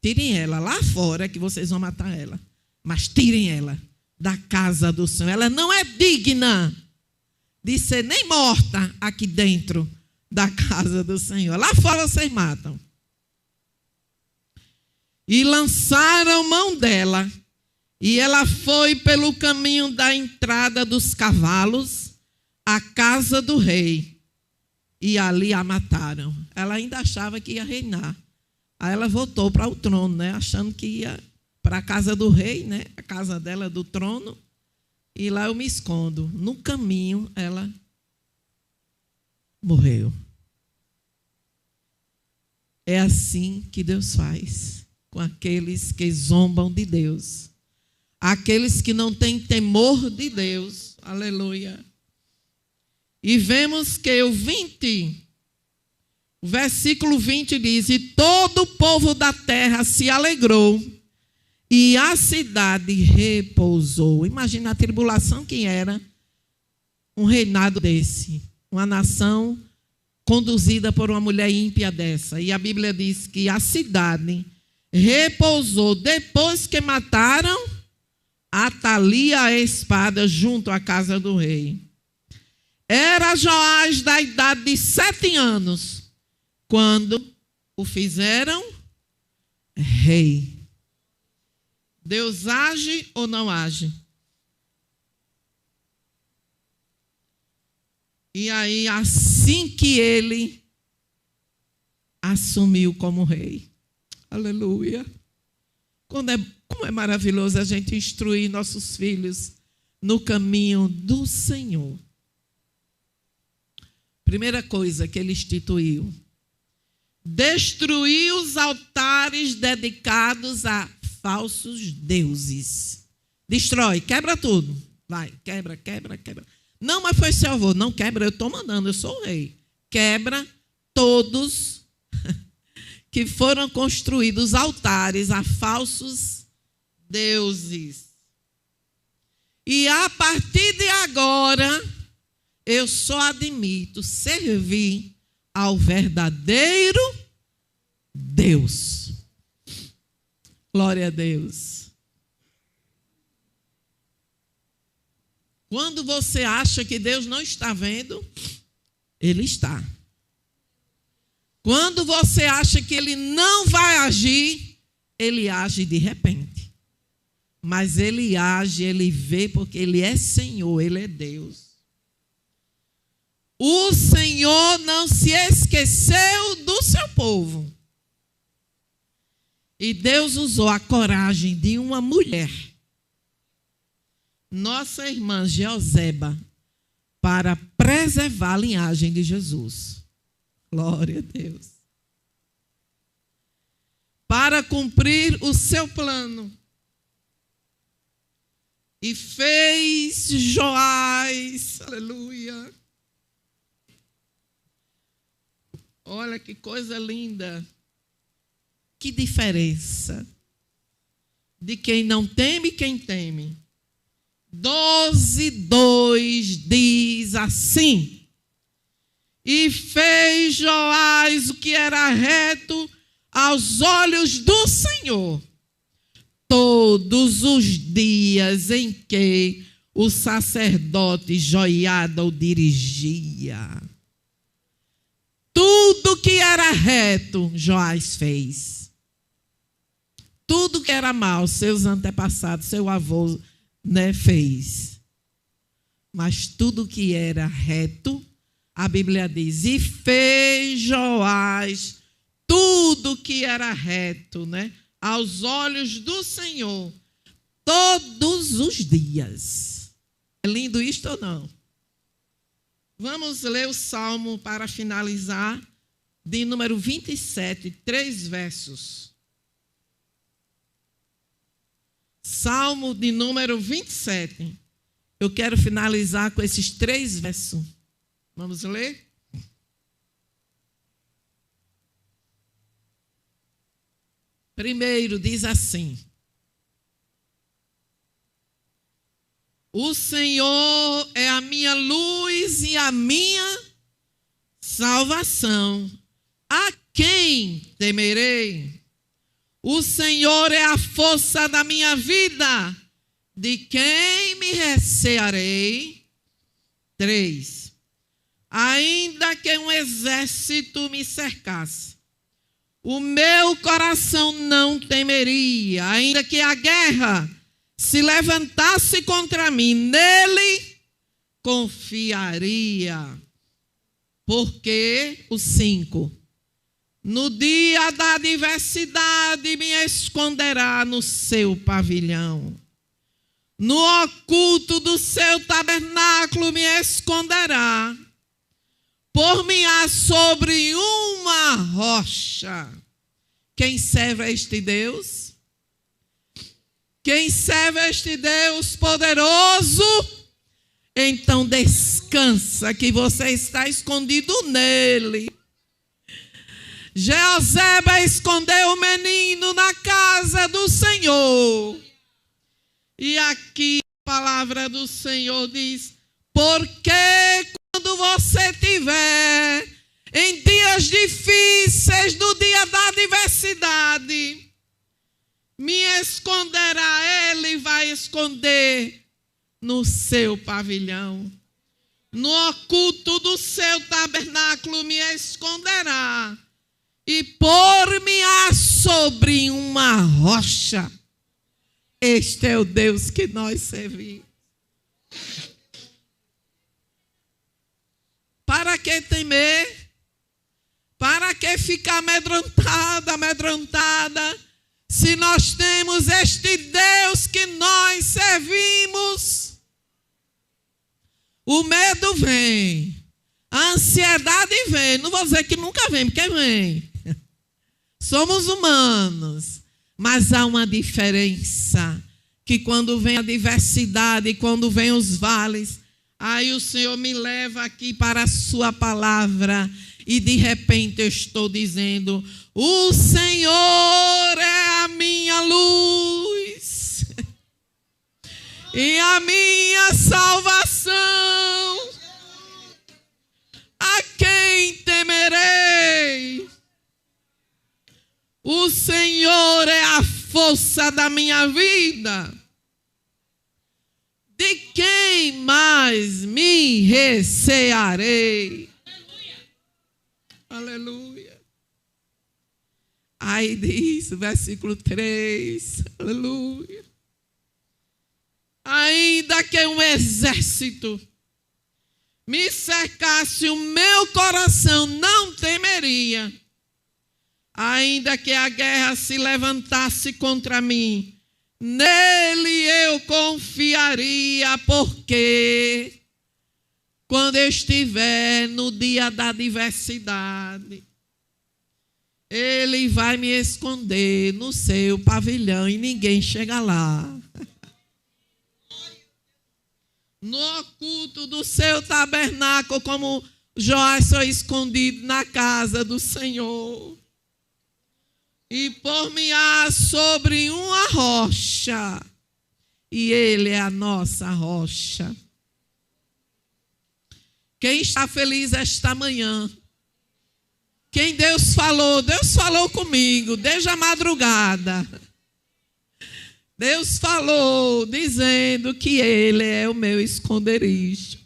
Tirem ela lá fora, que vocês vão matar ela. Mas tirem ela da casa do Senhor. Ela não é digna de ser nem morta aqui dentro da casa do Senhor. Lá fora vocês matam. E lançaram mão dela. E ela foi pelo caminho da entrada dos cavalos à casa do rei. E ali a mataram. Ela ainda achava que ia reinar. Aí ela voltou para o trono, né? Achando que ia para a casa do rei, né? A casa dela do trono. E lá eu me escondo. No caminho, ela morreu. É assim que Deus faz com aqueles que zombam de Deus. Aqueles que não têm temor de Deus. Aleluia. E vemos que o versículo 20 diz: e todo o povo da terra se alegrou, e a cidade repousou. Imagina a tribulação que era um reinado desse, uma nação conduzida por uma mulher ímpia dessa. E a Bíblia diz que a cidade repousou depois que mataram Atalia a espada junto à casa do rei. Era Joás da idade de 7 anos quando o fizeram rei. Deus age ou não age? E aí, assim que ele assumiu como rei. Aleluia. Como é maravilhoso a gente instruir nossos filhos no caminho do Senhor. Primeira coisa que ele instituiu: destruiu os altares dedicados a falsos deuses. Destrói, quebra tudo. Vai, quebra, quebra, quebra. Não, mas foi seu avô. Não quebra, eu estou mandando, eu sou o rei. Quebra todos que foram construídos altares a falsos deuses. E a partir de agora, eu só admito servir ao verdadeiro Deus. Glória a Deus. Quando você acha que Deus não está vendo, Ele está. Quando você acha que Ele não vai agir, Ele age de repente. Mas Ele age, Ele vê, porque Ele é Senhor, Ele é Deus. O Senhor não se esqueceu do seu povo. E Deus usou a coragem de uma mulher, nossa irmã Jeoseba, para preservar a linhagem de Jesus. Glória a Deus. Para cumprir o seu plano. E fez Joás, aleluia. Olha que coisa linda. Que diferença de quem não teme e quem teme. 12:2 diz assim: e fez Joás o que era reto aos olhos do Senhor, todos os dias em que o sacerdote Joiada o dirigia. Tudo que era reto, Joás fez. Tudo que era mal, seus antepassados, seu avô, fez. Mas tudo que era reto, a Bíblia diz, e fez Joás tudo que era reto, aos olhos do Senhor, todos os dias. É lindo isto ou não? Vamos ler o Salmo para finalizar, de número 27, 3 versos. Salmo de número 27. Eu quero finalizar com esses 3 versos. Vamos ler? Primeiro diz assim: o Senhor é a minha luz e a minha salvação. A quem temerei? O Senhor é a força da minha vida. De quem me recearei? 3. Ainda que um exército me cercasse, o meu coração não temeria. Ainda que a guerra se levantasse contra mim, nele confiaria. Porque, o 5, no dia da adversidade me esconderá no seu pavilhão. No oculto do seu tabernáculo me esconderá. Por-me-á sobre uma rocha. Quem serve a este Deus? Quem serve a este Deus poderoso? Então descansa que você está escondido nele. Jeoseba escondeu o menino na casa do Senhor. E aqui a palavra do Senhor diz: porque quando você tiver em dias difíceis, no dia da adversidade, me esconderá, ele vai esconder no seu pavilhão. No oculto do seu tabernáculo me esconderá. E pôr-me-á sobre uma rocha. Este é o Deus que nós servimos. Para que temer? Para que ficar amedrontada, se nós temos este Deus que nós servimos? O medo vem, a ansiedade vem. Não vou dizer que nunca vem, porque vem. Somos humanos, mas há uma diferença, que quando vem a adversidade, quando vem os vales, aí o Senhor me leva aqui para a sua palavra e de repente eu estou dizendo: o Senhor é a minha luz e a minha salvação. A quem temerei? O Senhor é a força da minha vida. De quem mais me recearei? Aleluia. Aí diz, versículo 3, aleluia. Ainda que um exército me cercasse, o meu coração não temeria. Ainda que a guerra se levantasse contra mim, nele eu confiaria, porque quando eu estiver no dia da adversidade, Ele vai me esconder no seu pavilhão e ninguém chega lá. No oculto do seu tabernáculo, como Joás foi escondido na casa do Senhor. E por-me-á sobre uma rocha, e Ele é a nossa rocha. Quem está feliz esta manhã? Quem Deus falou comigo desde a madrugada. Deus falou dizendo que Ele é o meu esconderijo,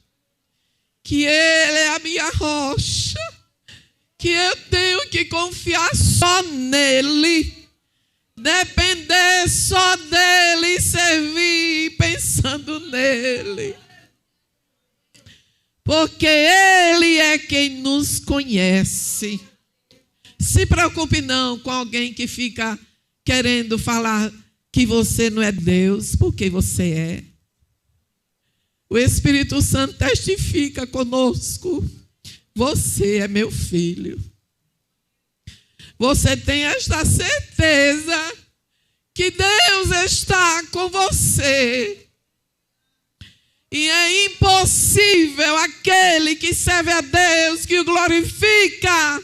que Ele é a minha rocha, que eu tenho que confiar só nele, depender só dele, servir pensando nele. Porque Ele é quem nos conhece. Se preocupe não com alguém que fica querendo falar que você não é Deus, porque você é. O Espírito Santo testifica conosco. Você é meu filho. Você tem esta certeza que Deus está com você. E é impossível aquele que serve a Deus, que o glorifica,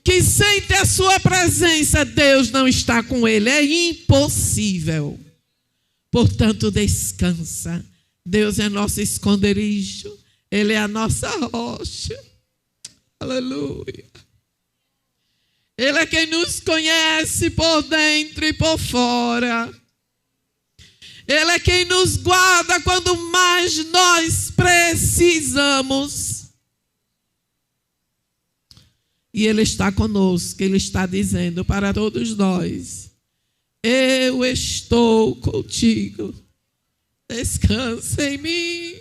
que sente a sua presença, Deus não está com ele. É impossível. Portanto, descansa. Deus é nosso esconderijo. Ele é a nossa rocha. Aleluia. Ele é quem nos conhece por dentro e por fora. Ele é quem nos guarda quando mais nós precisamos. E Ele está conosco. Ele está dizendo para todos nós: eu estou contigo. Descansa em mim.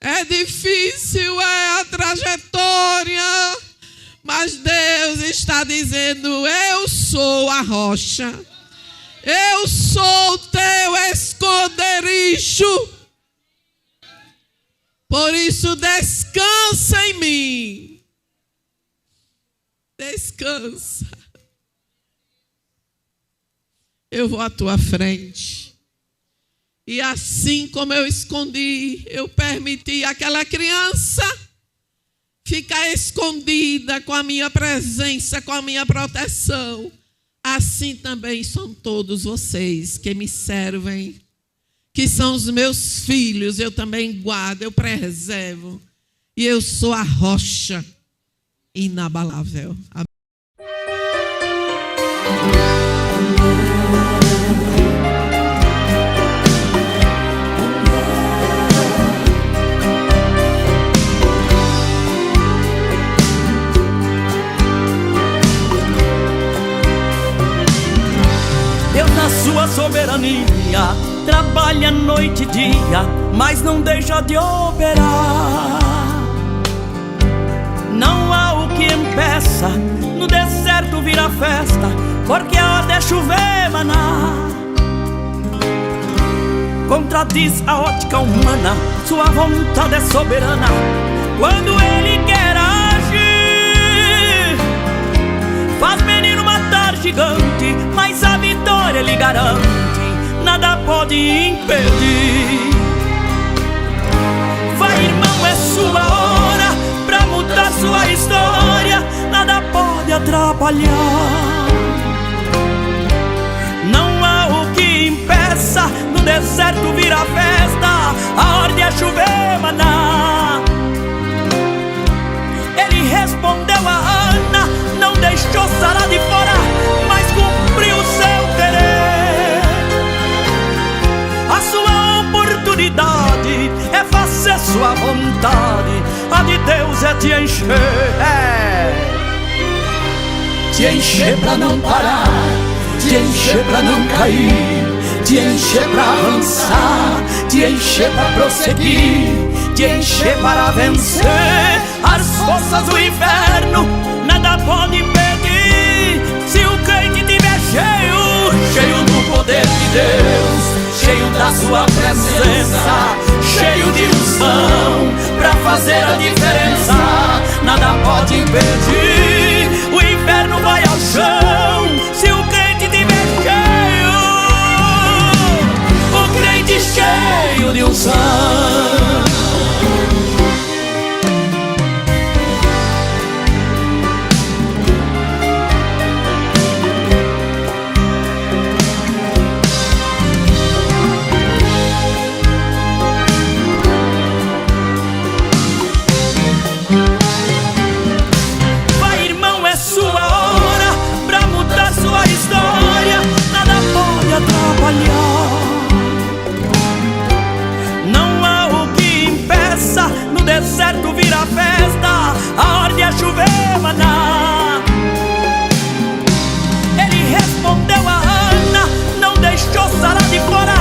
É difícil, é a trajetória, mas Deus está dizendo: eu sou a rocha. Eu sou o teu esconderijo. Por isso, descansa em mim. Descansa. Eu vou à tua frente. E assim como eu escondi, eu permiti aquela criança ficar escondida com a minha presença, com a minha proteção. Assim também são todos vocês que me servem, que são os meus filhos. Eu também guardo, eu preservo. E eu sou a rocha inabalável. Amém. Deus na sua soberania trabalha noite e dia, mas não deixa de operar. Não há o que impeça, no deserto vira festa, porque a hora é chover maná. Contradiz a ótica humana, sua vontade é soberana. Quando Ele quer agir, faz menino matar gigante, mas a vitória Ele garante, nada pode impedir. Vai, irmão, é sua hora pra mudar sua história, nada pode atrapalhar. Não há o que impeça, no deserto vira festa, a ordem é chover maná. Ele respondeu a Ana, não deixou Sara de fora, mas cumpriu o seu querer. A sua oportunidade é fazer sua vontade, a de Deus é te encher. Te encher pra não parar, te encher pra não cair, te encher pra avançar, te encher pra prosseguir, te encher para vencer as forças do inferno. Nada pode impedir, se o crente tiver cheio, cheio do poder de Deus, cheio da sua presença, cheio de unção, pra fazer a diferença. Nada pode impedir, o inferno vai ao chão se o crente tiver cheio, o crente cheio de unção. Não há o que impeça, no deserto vira festa, a ordem é chover maná. Ele respondeu a Ana, não deixou Sara de fora,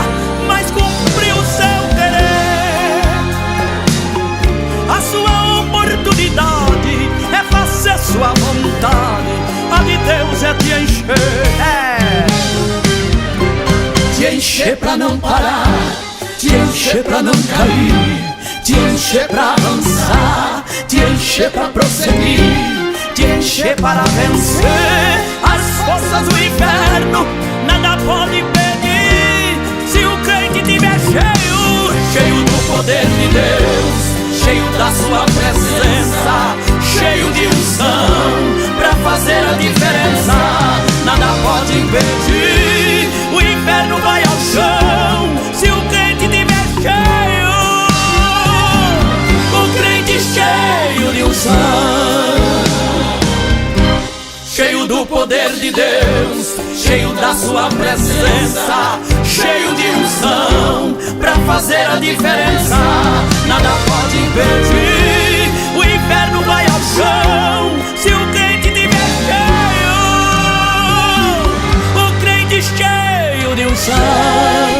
mas cumpriu o seu querer. A sua oportunidade é fazer sua vontade, a de Deus é te encher. Te encher pra não parar, te encher pra não cair, te encher pra avançar, te encher pra prosseguir, te encher para vencer as forças do inferno. Nada pode impedir, se o crente tiver cheio, cheio do poder de Deus, cheio da sua presença, cheio de unção, pra fazer a diferença. Nada pode impedir, o inferno vai ao chão se o crente tiver cheio, o crente cheio de unção, cheio do poder de Deus, cheio da sua presença, cheio de unção, pra fazer a diferença. Nada pode impedir, o inferno vai ao chão se o crente tiver cheio, o crente cheio de unção.